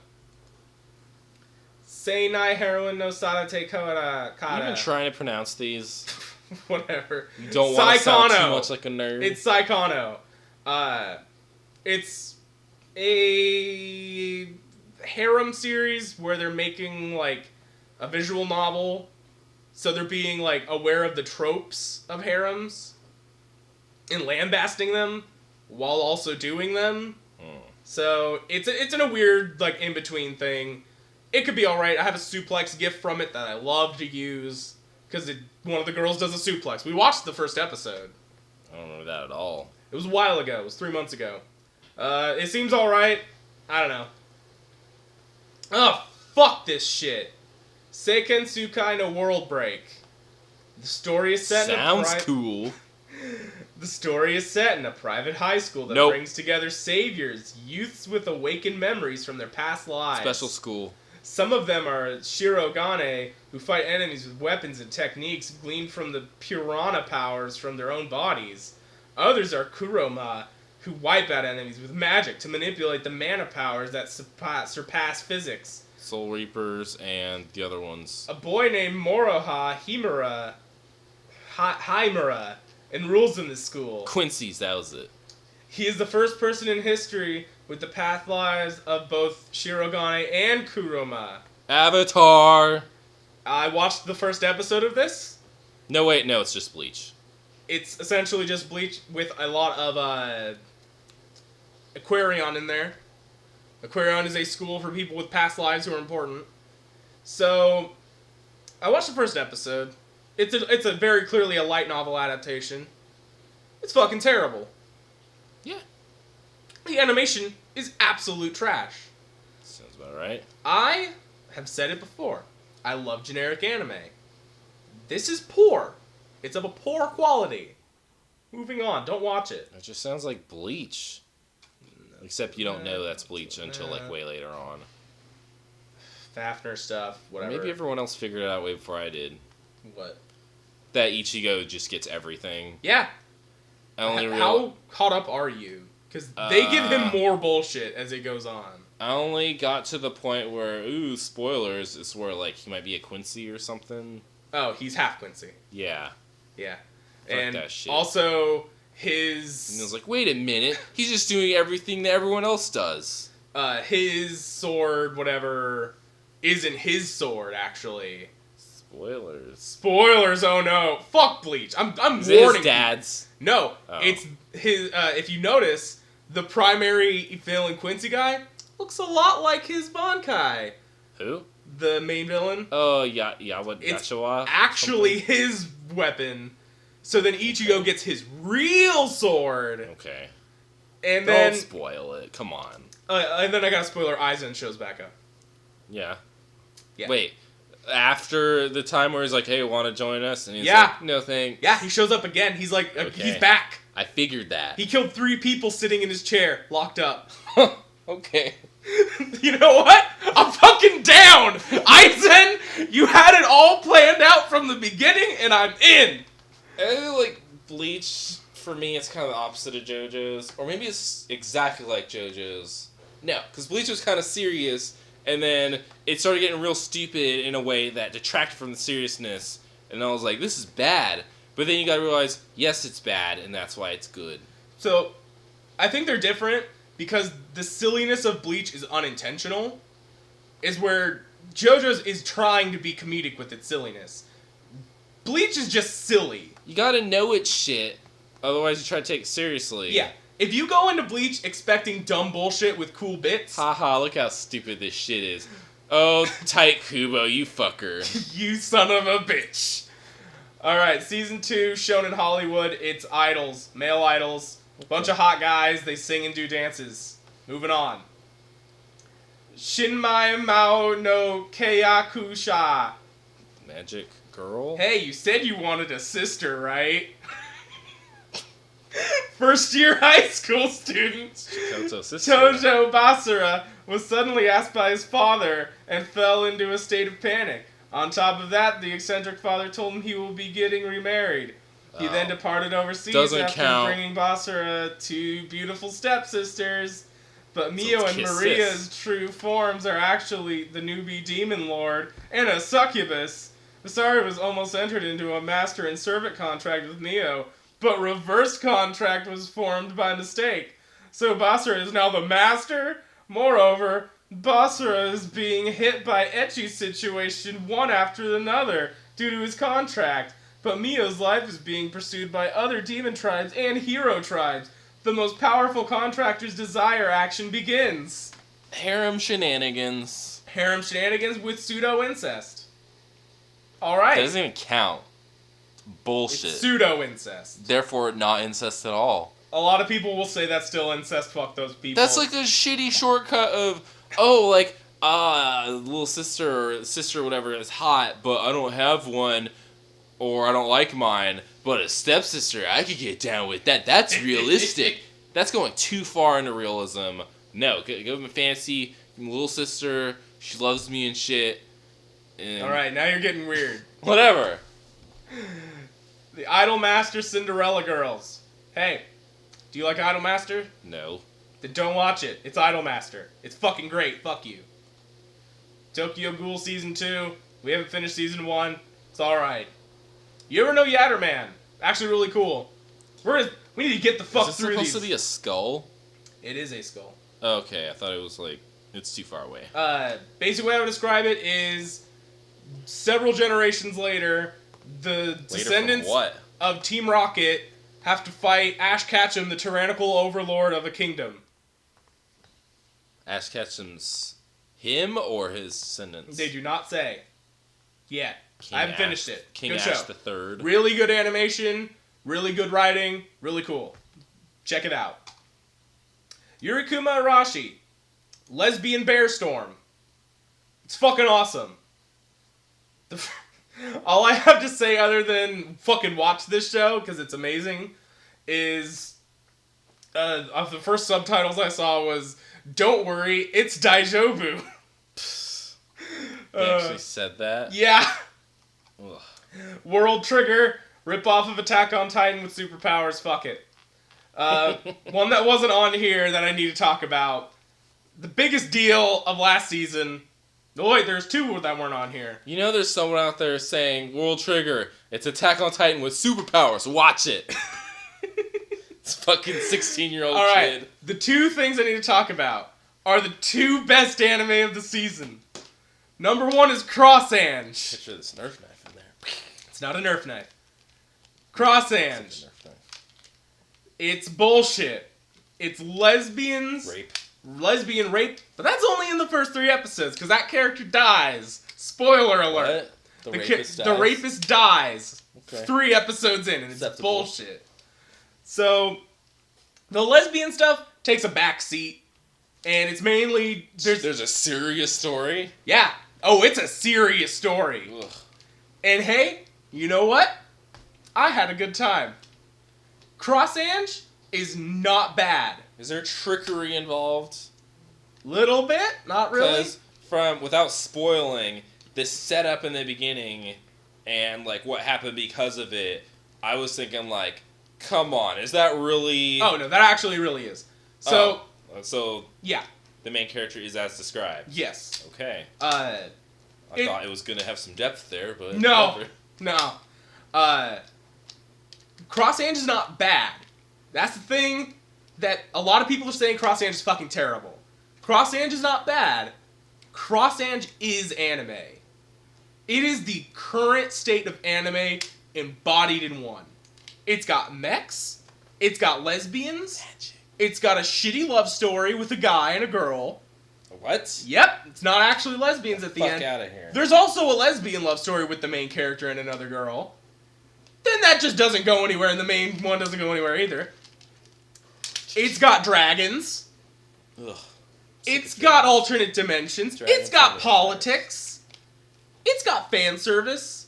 Seinai Heroine no Sarate Kara. You've been trying to pronounce these. Whatever. You don't want to sound too Saikano. much like a nerd. It's Saikano. It's a harem series where they're making like a visual novel. So they're being like aware of the tropes of harems and lambasting them while also doing them. So it's in a weird, like, in-between thing. It could be alright. I have a suplex gif from it that I love to use, because one of the girls does a suplex. We watched the first episode. I don't remember that at all. It was a while ago. It was 3 months ago. It seems alright. I don't know. Oh, fuck this shit. Seiken Tsukai no World Break. The story is set Sounds cool. The story is set in a private high school that brings together saviors, youths with awakened memories from their past lives. Special school. Some of them are Shirogane, who fight enemies with weapons and techniques gleaned from the piranha powers from their own bodies. Others are Kuroma, who wipe out enemies with magic to manipulate the mana powers that surpass physics. Soul Reapers and the other ones. A boy named Moroha Himura enrolls in this school. Quincy's, that was it. He is the first person in history with the path lives of both Shirogane and Kuroma. Avatar! I watched the first episode of this. No, wait, no, it's just Bleach. It's essentially just Bleach with a lot of Aquarion in there. Aquarion is a school for people with past lives who are important. So, I watched the first episode. It's a very clearly a light novel adaptation. It's fucking terrible. Yeah. The animation is absolute trash. Sounds about right. I have said it before. I love generic anime. This is poor. It's of a poor quality. Moving on. Don't watch it. It just sounds like Bleach. Except you don't know that's Bleach until like way later on. Fafner stuff, whatever. Maybe everyone else figured it out way before I did. What? That Ichigo just gets everything. Yeah. How caught up are you? Because they give him more bullshit as it goes on. I only got to the point where, ooh, spoilers, it's where like he might be a Quincy or something. Oh, he's half Quincy. Yeah. Yeah. Fuck and that shit. Also, And I was like, wait a minute, he's just doing everything that everyone else does. His sword, whatever, isn't his sword, actually. Spoilers, oh no. Fuck Bleach. I'm warning you. His dad's? No, it's his, if you notice, the primary villain Quincy guy looks a lot like his Bankai. Who? The main villain. Oh, yeah, what? It's Yachiwa? actually his weapon. So then Ichigo gets his real sword. Okay. And then... Don't spoil it. Come on. And then I got a spoiler. Aizen shows back up. Yeah. Yeah. Wait. After the time where he's like, hey, want to join us? And he's like, no thanks. Yeah, he shows up again. He's like, Okay. he's back. I figured that. He killed 3 people sitting in his chair, locked up. Okay. You know what? I'm fucking down! Aizen, you had it all planned out from the beginning, and I'm in! Like, Bleach, for me, it's kind of the opposite of JoJo's. Or maybe it's exactly like JoJo's. No, because Bleach was kind of serious, and then it started getting real stupid in a way that detracted from the seriousness. And I was like, this is bad. But then you gotta realize, yes, it's bad, and that's why it's good. So, I think they're different, because the silliness of Bleach is unintentional, is where JoJo's is trying to be comedic with its silliness. Bleach is just silly. You gotta know it's shit, otherwise you try to take it seriously. Yeah. If you go into Bleach expecting dumb bullshit with cool bits... Haha, look how stupid this shit is. Oh, tight Kubo, you fucker. You son of a bitch. Alright, Season 2, Shonen Hollywood. It's idols. Male idols. Bunch of hot guys. They sing and do dances. Moving on. Shinmai Mao no Keiyakusha. Magic girl? Hey, you said you wanted a sister, right? First year high school student Tojo Basara was suddenly asked by his father and fell into a state of panic. On top of that, the eccentric father told him he will be getting remarried. He then departed overseas bringing Basara 2 beautiful stepsisters. But Mio and Maria's true forms are actually the newbie demon lord and a succubus. Basara was almost entered into a master and servant contract with Mio, but reverse contract was formed by mistake. So Basara is now the master. Moreover, Basara is being hit by ecchi situation one after another due to his contract. But Mio's life is being pursued by other demon tribes and hero tribes. the most powerful contractor's desire action begins. Harem shenanigans. Harem shenanigans with pseudo-incest. Alright. Doesn't even count. Bullshit. It's pseudo-incest. Therefore, not incest at all. A lot of people will say that's still incest, fuck those people. That's like a shitty shortcut of, little sister or whatever is hot, but I don't have one, or I don't like mine, but a stepsister, I could get down with that. That's realistic. That's going too far into realism. No, give me fancy, little sister, she loves me and shit. Alright, now you're getting weird. Whatever. The Idolmaster Cinderella Girls. Hey, do you like Idolmaster? No. Then don't watch it. It's Idolmaster. It's fucking great. Fuck you. Tokyo Ghoul Season 2. We haven't finished Season 1. It's alright. You ever know Yatterman? Actually really cool. We need to get the fuck through these. Is this supposed to be a skull? It is a skull. Okay, I thought it was like, it's too far away. Basic way I would describe it is several generations later, the descendants of Team Rocket have to fight Ash Ketchum, the tyrannical overlord of a kingdom. Ash Ketchum's him or his descendants? They do not say. Yet. I haven't finished it. King Good Ash show. the Third. Really good animation, really good writing, really cool. Check it out. Yurikuma Arashi, Lesbian Bear Storm. It's fucking awesome. All I have to say other than fucking watch this show, because it's amazing, is of the first subtitles I saw was, "Don't worry, it's Daijobu." They actually said that? Yeah. Ugh. World Trigger, rip-off of Attack on Titan with superpowers, fuck it. One that wasn't on here that I need to talk about. The biggest deal of last season. Oh wait, there's two that weren't on here. You know there's someone out there saying, World Trigger, it's Attack on Titan with superpowers, watch it. It's fucking 16-year-old kid. Alright, the two things I need to talk about are the two best anime of the season. Number one is Cross Ange. Picture this Nerf knife in there. It's not a Nerf knife. Cross Ange. It's bullshit. It's lesbians. Lesbian rape. But that's only in the first 3 episodes, because that character dies. Spoiler alert. What? The rapist dies. Okay. 3 episodes in, and it's bullshit. So, the lesbian stuff takes a back seat, and it's mainly... There's a serious story? Yeah. Oh, it's a serious story. Ugh. And hey, you know what? I had a good time. Cross Ange is not bad. Is there trickery involved? Little bit, not really. Because without spoiling, this setup in the beginning and like what happened because of it, I was thinking like, come on, is that really? Oh no, that actually really is. So, yeah, the main character is as described. Yes. Okay. I thought it was gonna have some depth there, but no, never. no. Cross Ange is not bad. That's the thing that a lot of people are saying. Cross Ange is fucking terrible. Cross Ange is not bad. Cross Ange is anime. It is the current state of anime embodied in one. It's got mechs. It's got lesbians. Magic. It's got a shitty love story with a guy and a girl. What? Yep, it's not actually lesbians at the end. Fuck out of here. There's also a lesbian love story with the main character and another girl. Then that just doesn't go anywhere, and the main one doesn't go anywhere either. It's got dragons. Ugh. It's got alternate dimensions. It's got politics. It's got fan service.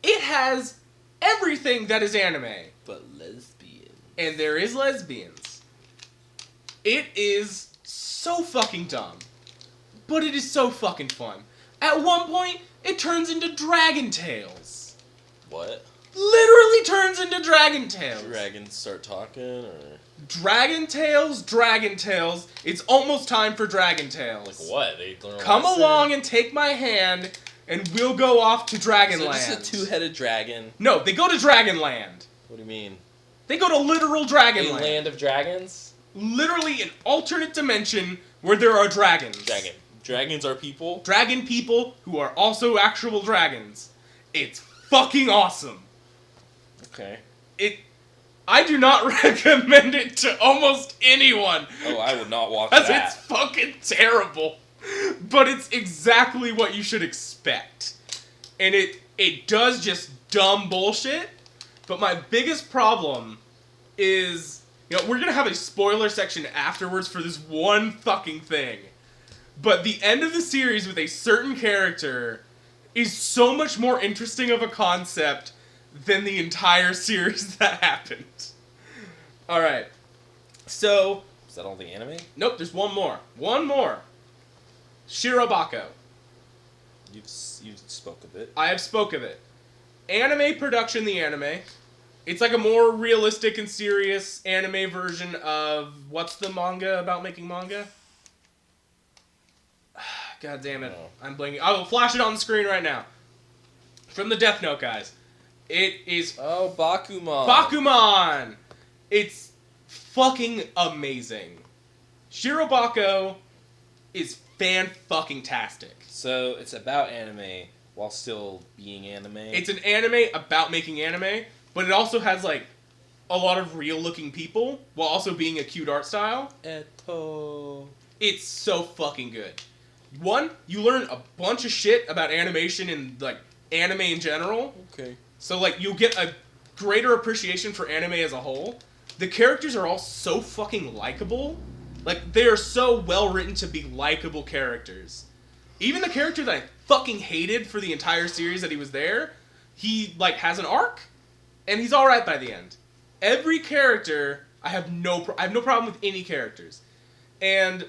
It has everything that is anime. But lesbian. And there is lesbians. It is so fucking dumb. But it is so fucking fun. At one point, it turns into Dragon Tales. What? Literally turns into Dragon Tales. Dragons start talking, or? Dragon Tales. It's almost time for Dragon Tales. Like what? They learn Come along and take my hand, and we'll go off to Dragonland. Is it just a two-headed dragon? No, they go to Dragonland. What do you mean? They go to literal Dragonland. A land of dragons? Literally an alternate dimension where there are dragons. Dragons are people? Dragon people who are also actual dragons. It's fucking awesome. Okay. I do not recommend it to almost anyone. Oh, I would not watch Because that. it's fucking terrible. But it's exactly what you should expect. And it does just dumb bullshit. But my biggest problem is, you know, we're going to have a spoiler section afterwards for this one fucking thing. But the end of the series with a certain character is so much more interesting of a concept than the entire series that happened. Alright. So... Is that all the anime? Nope, there's one more. One more. Shirobako. You've spoke of it. I have spoke of it. Anime production, the anime. It's like a more realistic and serious anime version of... What's the manga about making manga? God damn it. Oh. I'm blanking. I will flash it on the screen right now. From the Death Note guys. It is... Oh, Bakuman. Bakuman! It's fucking amazing. Shirobako is fan-fucking-tastic. So, it's about anime while still being anime? It's an anime about making anime, but it also has, like, a lot of real-looking people, while also being a cute art style. Eto. It's so fucking good. One, you learn a bunch of shit about animation and, like, anime in general. Okay. So, like, you'll get a greater appreciation for anime as a whole. The characters are all so fucking likable. Like, they are so well written to be likable characters. Even the character that I fucking hated for the entire series that he was there, he, like, has an arc, and he's alright by the end. Every character, I have no problem with any characters. And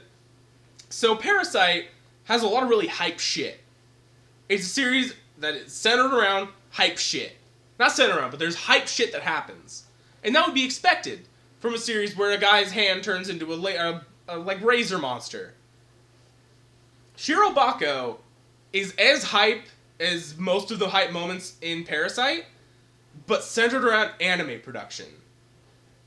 so Parasite has a lot of really hype shit. It's a series that is centered around hype shit. Not centered around, but there's hype shit that happens. And that would be expected from a series where a guy's hand turns into a like razor monster. Shirobako is as hype as most of the hype moments in Parasite, but centered around anime production.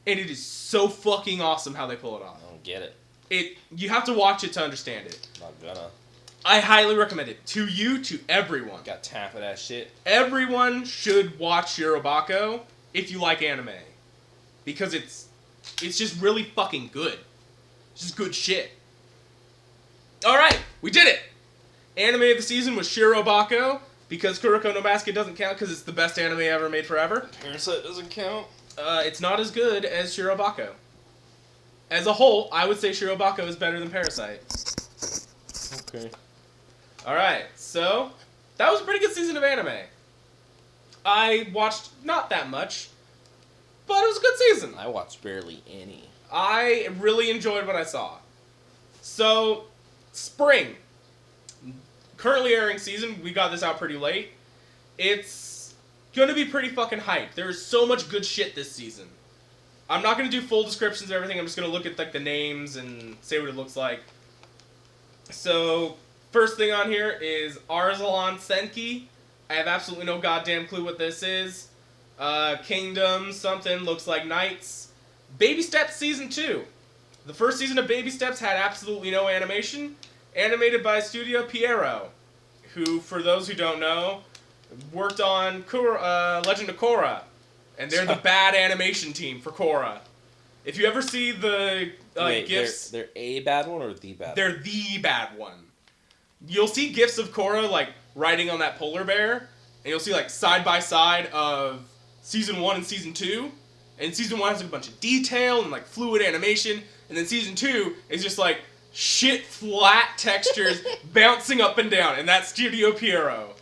And it is so fucking awesome how they pull it off. I don't get it. You have to watch it to understand it. Not gonna. I highly recommend it. To you, to everyone. Got time for that shit. Everyone should watch Shirobako if you like anime. Because it's just really fucking good. It's just good shit. Alright, we did it! Anime of the season was Shirobako, because Kuroko no Basket doesn't count because it's the best anime ever made forever. Parasite doesn't count. It's not as good as Shirobako. As a whole, I would say Shirobako is better than Parasite. Okay. Alright, so that was a pretty good season of anime. I watched not that much, but it was a good season. I watched barely any. I really enjoyed what I saw. So, spring. Currently airing season, we got this out pretty late. It's gonna be pretty fucking hype. There's so much good shit this season. I'm not gonna do full descriptions of everything, I'm just gonna look at like the names and say what it looks like. So, first thing on here is Arzalon Senki. I have absolutely no goddamn clue what this is. Kingdom something, looks like Knights. Baby Steps Season 2. The first season of Baby Steps had absolutely no animation. Animated by Studio Pierrot, who, for those who don't know, worked on Legend of Korra. And they're the bad animation team for Korra. If you ever see the Wait, GIFs... They're a bad one or the bad one? They're the bad one. You'll see GIFs of Korra, like, riding on that polar bear, and you'll see, like, side-by-side of Season 1 and Season 2. And Season 1 has like, a bunch of detail and, like, fluid animation. And then Season 2 is just, like, shit flat textures bouncing up and down. And that's Studio Pierrot.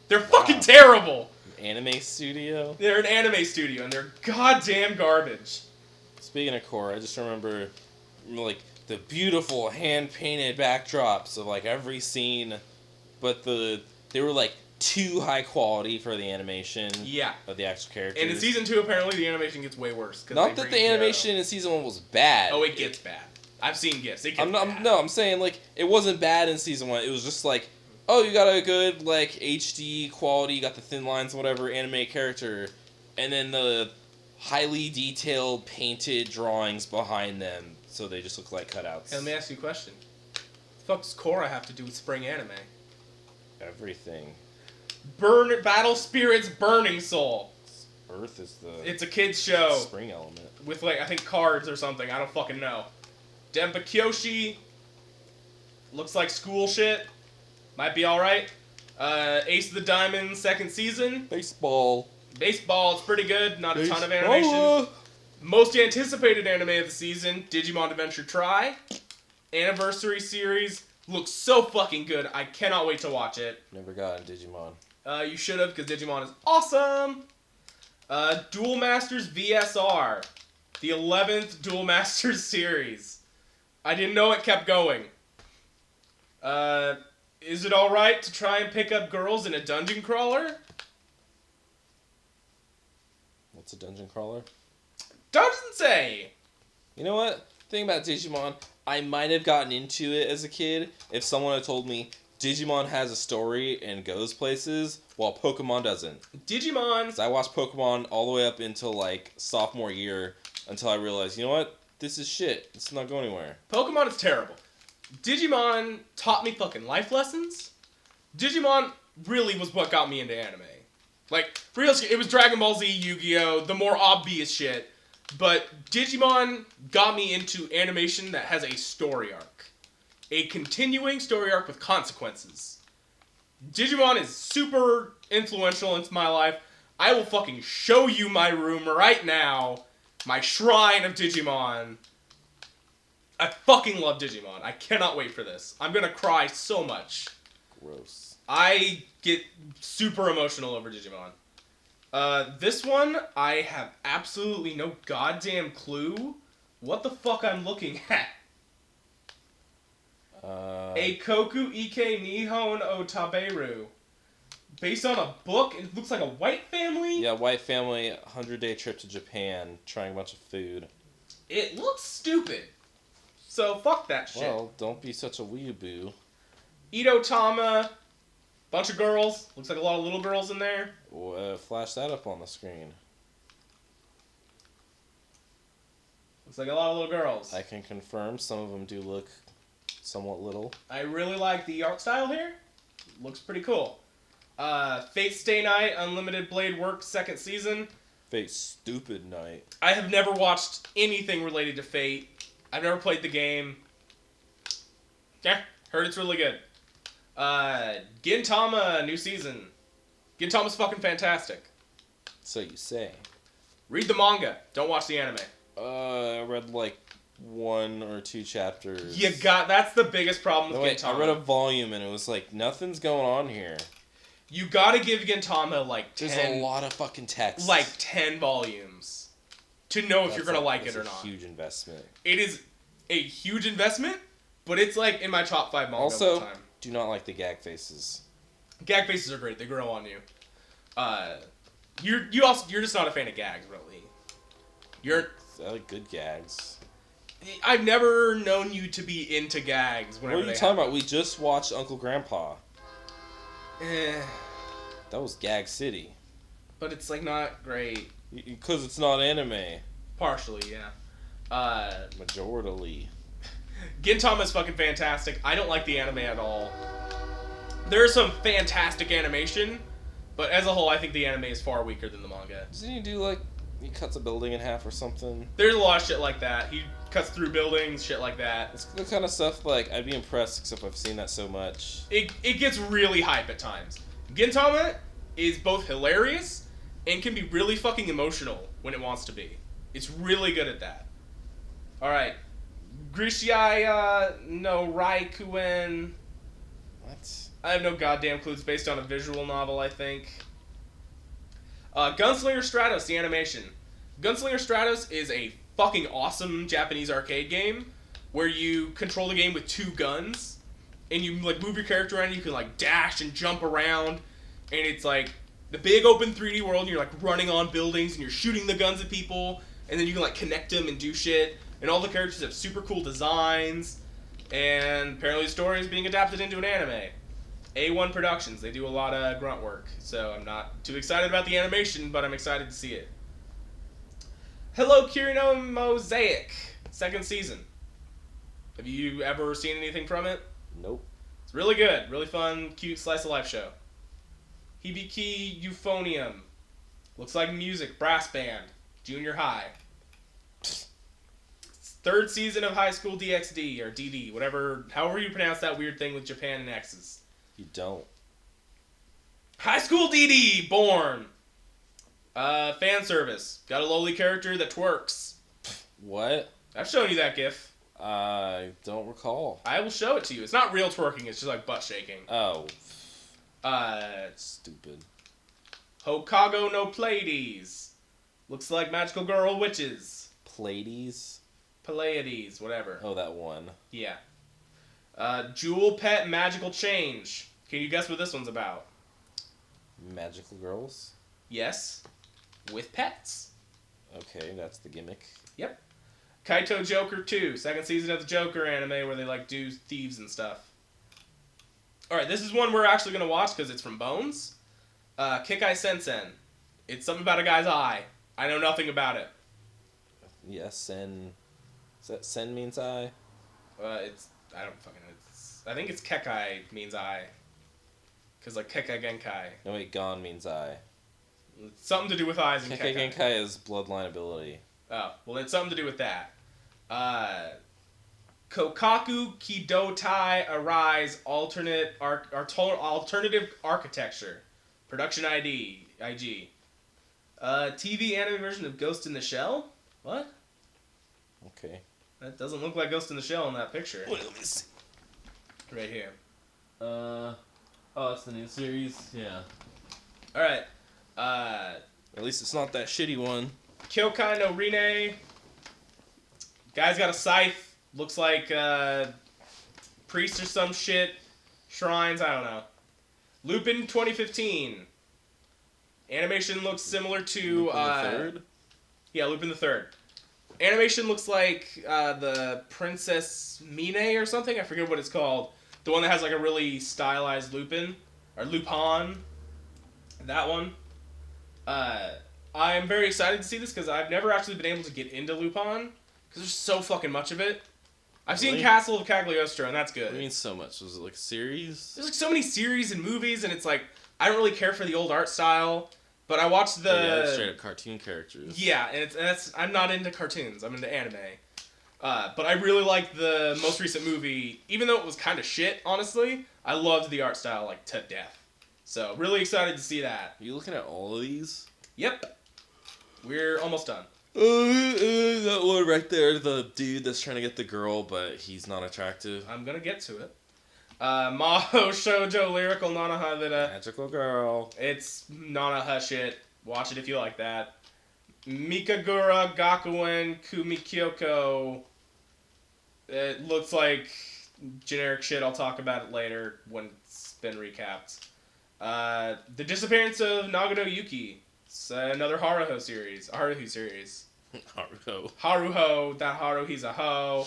They're fucking terrible! Anime studio? They're an anime studio, and they're goddamn garbage. Speaking of Korra, I just remember, like, the beautiful hand-painted backdrops of, like, every scene. But they were, like, too high quality for the animation of the actual characters. And in Season 2, apparently, the animation gets way worse. Not that the animation in Season 1 was bad. Oh, it gets bad. I've seen GIFs. It gets bad. I'm saying, like, it wasn't bad in Season 1. It was just, like, oh, you got a good, like, HD quality, you got the thin lines, whatever, anime character, and then the highly detailed painted drawings behind them, so they just look like cutouts. Hey, let me ask you a question. What the fuck does Korra have to do with spring anime? Everything. Battle Spirits Burning Soul. Earth is the... It's a kids show. Spring element. With, like, I think cards or something. I don't fucking know. Denpa Kyoshi. Looks like school shit. Might be alright. Ace of the Diamond, second season. Baseball. Baseball, it's pretty good. Not a ton of animation. Most anticipated anime of the season, Digimon Adventure Try. Anniversary series. Looks so fucking good. I cannot wait to watch it. Never got in Digimon. You should have, because Digimon is awesome. Duel Masters VSR. The 11th Duel Masters series. I didn't know it kept going. Is it alright to try and pick up girls in a dungeon crawler? What's a dungeon crawler? Doesn't say! You know what? Thing about Digimon, I might have gotten into it as a kid if someone had told me Digimon has a story and goes places, while Pokemon doesn't. Digimon... 'Cause I watched Pokemon all the way up until, like, sophomore year, until I realized, you know what? This is shit. It's not going anywhere. Pokemon is terrible. Digimon taught me fucking life lessons. Digimon really was what got me into anime. Like, for real, it was Dragon Ball Z, Yu-Gi-Oh!, the more obvious shit. But Digimon got me into animation that has a story arc. A continuing story arc with consequences. Digimon is super influential into my life. I will fucking show you my room right now. My shrine of Digimon. I fucking love Digimon. I cannot wait for this. I'm gonna cry so much. Gross. I get super emotional over Digimon. This one, I have absolutely no goddamn clue what the fuck I'm looking at. Eikoku Ike Nihon o Taberu. Based on a book, it looks like a white family? Yeah, white family, 100-day trip to Japan, trying a bunch of food. It looks stupid. So, fuck that shit. Well, don't be such a weeaboo. Ito Tama, bunch of girls. Looks like a lot of little girls in there. Flash that up on the screen. Looks like a lot of little girls. I can confirm some of them do look somewhat little. I really like the art style here. Looks pretty cool. Fate Stay Night, Unlimited Blade Works, second season. Fate Stupid Night. I have never watched anything related to Fate. I've never played the game. Yeah, heard it's really good. Gintama, new season. Gintama's fucking fantastic. So you say. Read the manga. Don't watch the anime. I read like 1 or 2 chapters. That's the biggest problem with Gintama. I read a volume and it was like, nothing's going on here. You gotta give Gintama like 10... There's a lot of fucking text. Like 10 volumes. To know if you're gonna like it or not. It's a huge investment. It is a huge investment, but it's like in my top 5 manga also, of all time. Do not like the gag faces. Gag faces are great. They grow on you. You're just not a fan of gags, really. I like good gags. I've never known you to be into gags. What are you talking about? We just watched Uncle Grandpa. That was Gag City. But it's like not great. Because it's not anime. Partially, yeah. Majorly. Gintama is fucking fantastic. I don't like the anime at all. There's some fantastic animation, but as a whole, I think the anime is far weaker than the manga. Doesn't he do like, he cuts a building in half or something? There's a lot of shit like that. He cuts through buildings, shit like that. It's the kind of stuff, like, I'd be impressed, except I've seen that so much. It gets really hype at times. Gintama is both hilarious and can be really fucking emotional when it wants to be. It's really good at that. Alright. Grishiai no Raikuen. What? I have no goddamn clue. It's based on a visual novel, I think. Gunslinger Stratos, the animation. Gunslinger Stratos is a fucking awesome Japanese arcade game where you control the game with 2 guns and you like move your character around and you can like dash and jump around, and it's like the big open 3D world and you're like running on buildings and you're shooting the guns at people and then you can like connect them and do shit, and all the characters have super cool designs, and apparently the story is being adapted into an anime. A1 Productions, they do a lot of grunt work, so I'm not too excited about the animation, but I'm excited to see it. Hello Kirino Mosaic, second season. Have you ever seen anything from it? Nope. It's really good, really fun, cute slice of life show. Hibiki Euphonium. Looks like music, brass band, junior high. Third season of High School DxD, or DD, whatever, however you pronounce that weird thing with Japan and X's. You don't. High School DD, born. Fan service. Got a lowly character that twerks. What? I've shown you that gif. I don't recall. I will show it to you. It's not real twerking, it's just like butt shaking. Oh. Stupid. Hokago no Pleiades. Looks like magical girl witches. Pleiades? Pleiades, whatever. Oh, that one. Yeah. Jewel Pet Magical Change. Can you guess what this one's about? Magical girls? Yes. With pets. Okay, that's the gimmick. Yep. Kaito Joker 2. Second season of the Joker anime where they like do thieves and stuff. Alright, this is one we're actually going to watch because it's from Bones. Kikai Sensen. It's something about a guy's eye. I know nothing about it. Yes, Sen... Is that Sen means eye? It's... I don't fucking know. I think it's Kekai means eye. Because, like, Kekai Genkai. No, wait, Gon means eye. It's something to do with eyes and Kekai Kekai. Genkai is bloodline ability. Oh, well, it's something to do with that. Kokaku Kidotai Arise Alternative Architecture. Production ID. IG. TV anime version of Ghost in the Shell? What? Okay. That doesn't look like Ghost in the Shell in that picture. Wait, let me see. Right here. Oh, it's the new series? Yeah. Alright. At least it's not that shitty one. Kyokai no Rine. Guy's got a scythe. Looks like priest or some shit. Shrines, I don't know. Lupin 2015. Animation looks similar to... Lupin the Third? Yeah, Lupin the Third. Animation looks like the Princess Mine or something. I forget what it's called. The one that has like a really stylized Lupin. Or Lupin. That one. I'm very excited to see this because I've never actually been able to get into Lupin. Because there's so fucking much of it. I've seen Castle of Cagliostro and that's good. What do you mean so much? Was it like a series? There's like so many series and movies and it's like, I don't really care for the old art style. But I watched the... Yeah, straight up cartoon characters. Yeah, and that's I'm not into cartoons. I'm into anime. But I really liked the most recent movie. Even though it was kind of shit, honestly, I loved the art style, like, to death. So, really excited to see that. Are you looking at all of these? Yep. We're almost done. That one right there, the dude that's trying to get the girl, but he's not attractive. I'm gonna get to it. Maho Shoujo Lyrical Nanaha that Magical girl. it's Nanaha shit. Watch it if you like that. Mikagura Gakuen Kumikyoko. It looks like generic shit. I'll talk about it later when it's been recapped. The Disappearance of Nagano Yuki. It's another Haruho series. Haruho, that Haruhi's a hoe.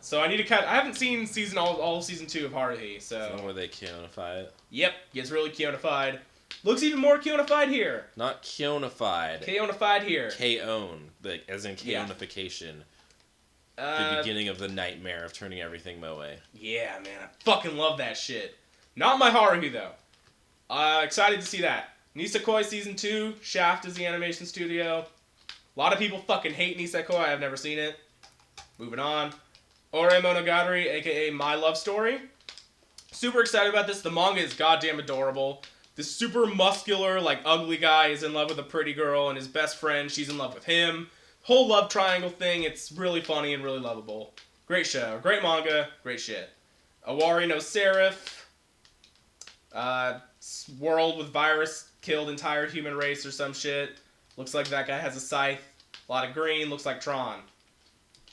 So I need to cut. I haven't seen all season 2 of Haruhi, so. Where they Keonify it. Yep, gets really Keonified. Looks even more Keonified here. Not Keonified. Keonified here. K-own, like as in Keonification. The beginning of the nightmare of turning everything moe. Yeah, man, I fucking love that shit. Not my Haruhi though. Excited to see that. Nisekoi season 2. Shaft is the animation studio. A lot of people fucking hate Nisekoi. I've never seen it. Moving on. Ore Monogatari, aka My Love Story. Super excited about this. The manga is goddamn adorable. This super muscular, like, ugly guy is in love with a pretty girl, and his best friend, she's in love with him. Whole love triangle thing. It's really funny and really lovable. Great show. Great manga. Great shit. Awari no Seraph. World with virus killed entire human race or some shit. Looks like that guy has a scythe. A lot of green. Looks like Tron.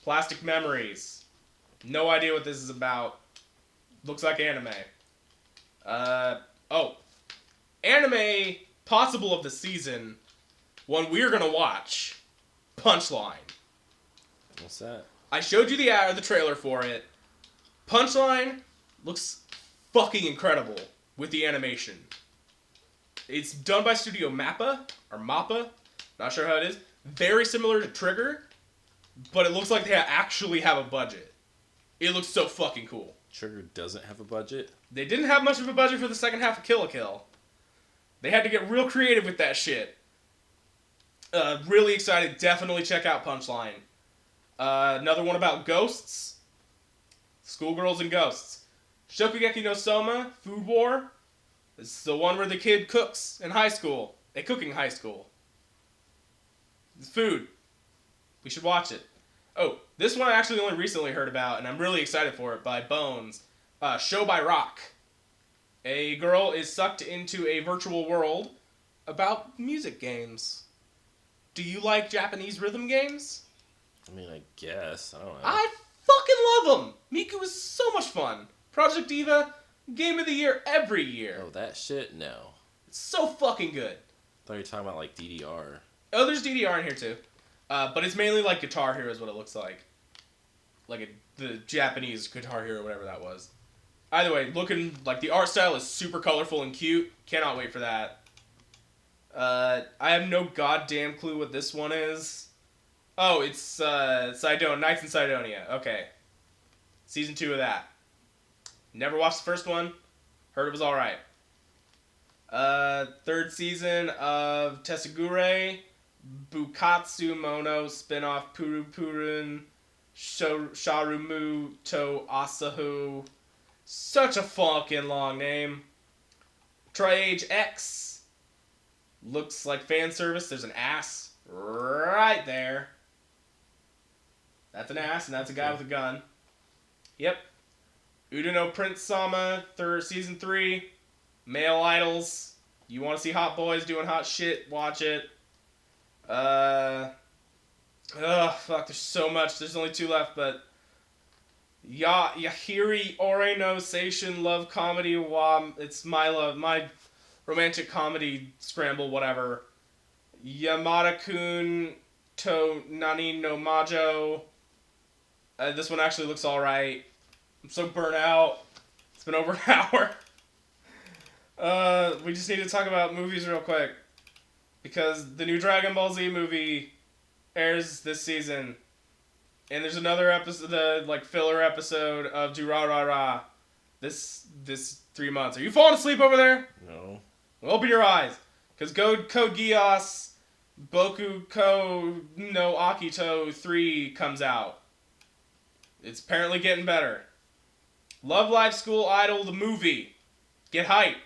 Plastic Memories. No idea what this is about. Looks like anime. Anime possible of the season. One we're gonna watch. Punchline. What's that? I showed you the trailer for it. Punchline looks fucking incredible with the animation. It's done by Studio Mappa, or Mappa. Not sure how it is. Very similar to Trigger, but it looks like they actually have a budget. It looks so fucking cool. Trigger doesn't have a budget? They didn't have much of a budget for the second half of Kill la Kill. They had to get real creative with that shit. Really excited. Definitely check out Punchline. Another one about ghosts. Schoolgirls and ghosts. Shokugeki no Soma, Food War. This is the one where the kid cooks in high school. A cooking high school. It's food. We should watch it. Oh, this one I actually only recently heard about, and I'm really excited for it, by Bones. Show by Rock. A girl is sucked into a virtual world about music games. Do you like Japanese rhythm games? I mean, I guess. I don't know. I fucking love them! Miku is so much fun. Project Diva, Game of the Year every year. Oh, that shit? No. It's so fucking good. I thought you were talking about, like, DDR. Oh, there's DDR in here, too. But it's mainly like Guitar Hero is what it looks like. Like the Japanese Guitar Hero, whatever that was. Either way, looking like the art style is super colorful and cute. Cannot wait for that. I have no goddamn clue what this one is. Oh, it's Sidonia, Nights in Sidonia. Okay. Season 2 of that. Never watched the first one. Heard it was alright. Third season of Tessugure. Bukatsu Mono spin-off Puru Purun Sharumu to Asahu. Such a fucking long name. Tri-Age X. Looks like fan service. There's an ass right there. That's an ass, and that's a guy with a gun. Yep. Uduno Prince Sama, season 3. Male idols. You want to see hot boys doing hot shit? Watch it. Fuck, there's so much. There's only 2 left, but Yahiri Ore no Seishun Love Comedy it's my romantic comedy scramble, whatever. Yamada-kun to Nani no Majo. This one actually looks alright. I'm so burnt out. It's been over an hour. We just need to talk about movies real quick. Because the new Dragon Ball Z movie airs this season. And there's another episode, the filler episode of Durarara this 3 months. Are you falling asleep over there? No. Well, open your eyes. Because Code Geass Boku Ko no Akito 3 comes out. It's apparently getting better. Love Live School Idol the movie. Get hype.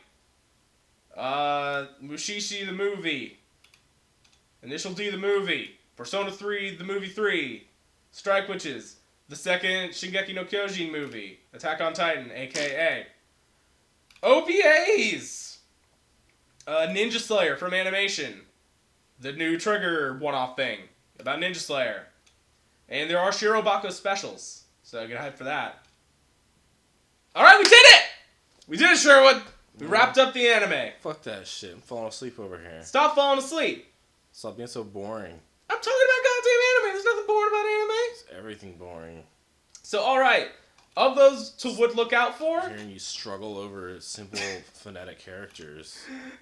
Mushishi the movie. Initial D the movie. Persona 3 the movie 3. Strike Witches. The second Shingeki no Kyojin movie. Attack on Titan, a.k.a. OVAs! Ninja Slayer from Animation. The new Trigger one-off thing about Ninja Slayer. And there are Shirobako specials. So get hyped for that. Alright, we did it! We did it, Sherwood! We wrapped up the anime. Fuck that shit. I'm falling asleep over here. Stop falling asleep. Stop being so boring. I'm talking about goddamn anime. There's nothing boring about anime. It's everything boring. So, alright. Of those to look out for... Hearing you struggle over simple phonetic characters.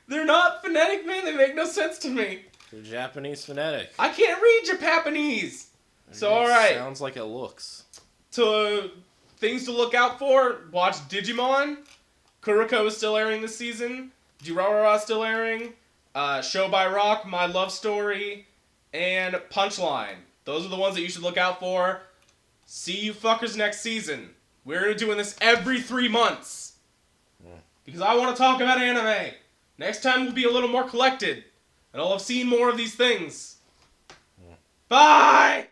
They're not phonetic, man. They make no sense to me. They're Japanese phonetic. I can't read Japanese. So, alright. Sounds like it looks. To things to look out for, watch Digimon. Kuroko is still airing this season. Durarara is still airing. Show by Rock, My Love Story, and Punchline. Those are the ones that you should look out for. See you fuckers next season. We're doing this every 3 months. Because I want to talk about anime. Next time we'll be a little more collected. And I'll have seen more of these things. Bye!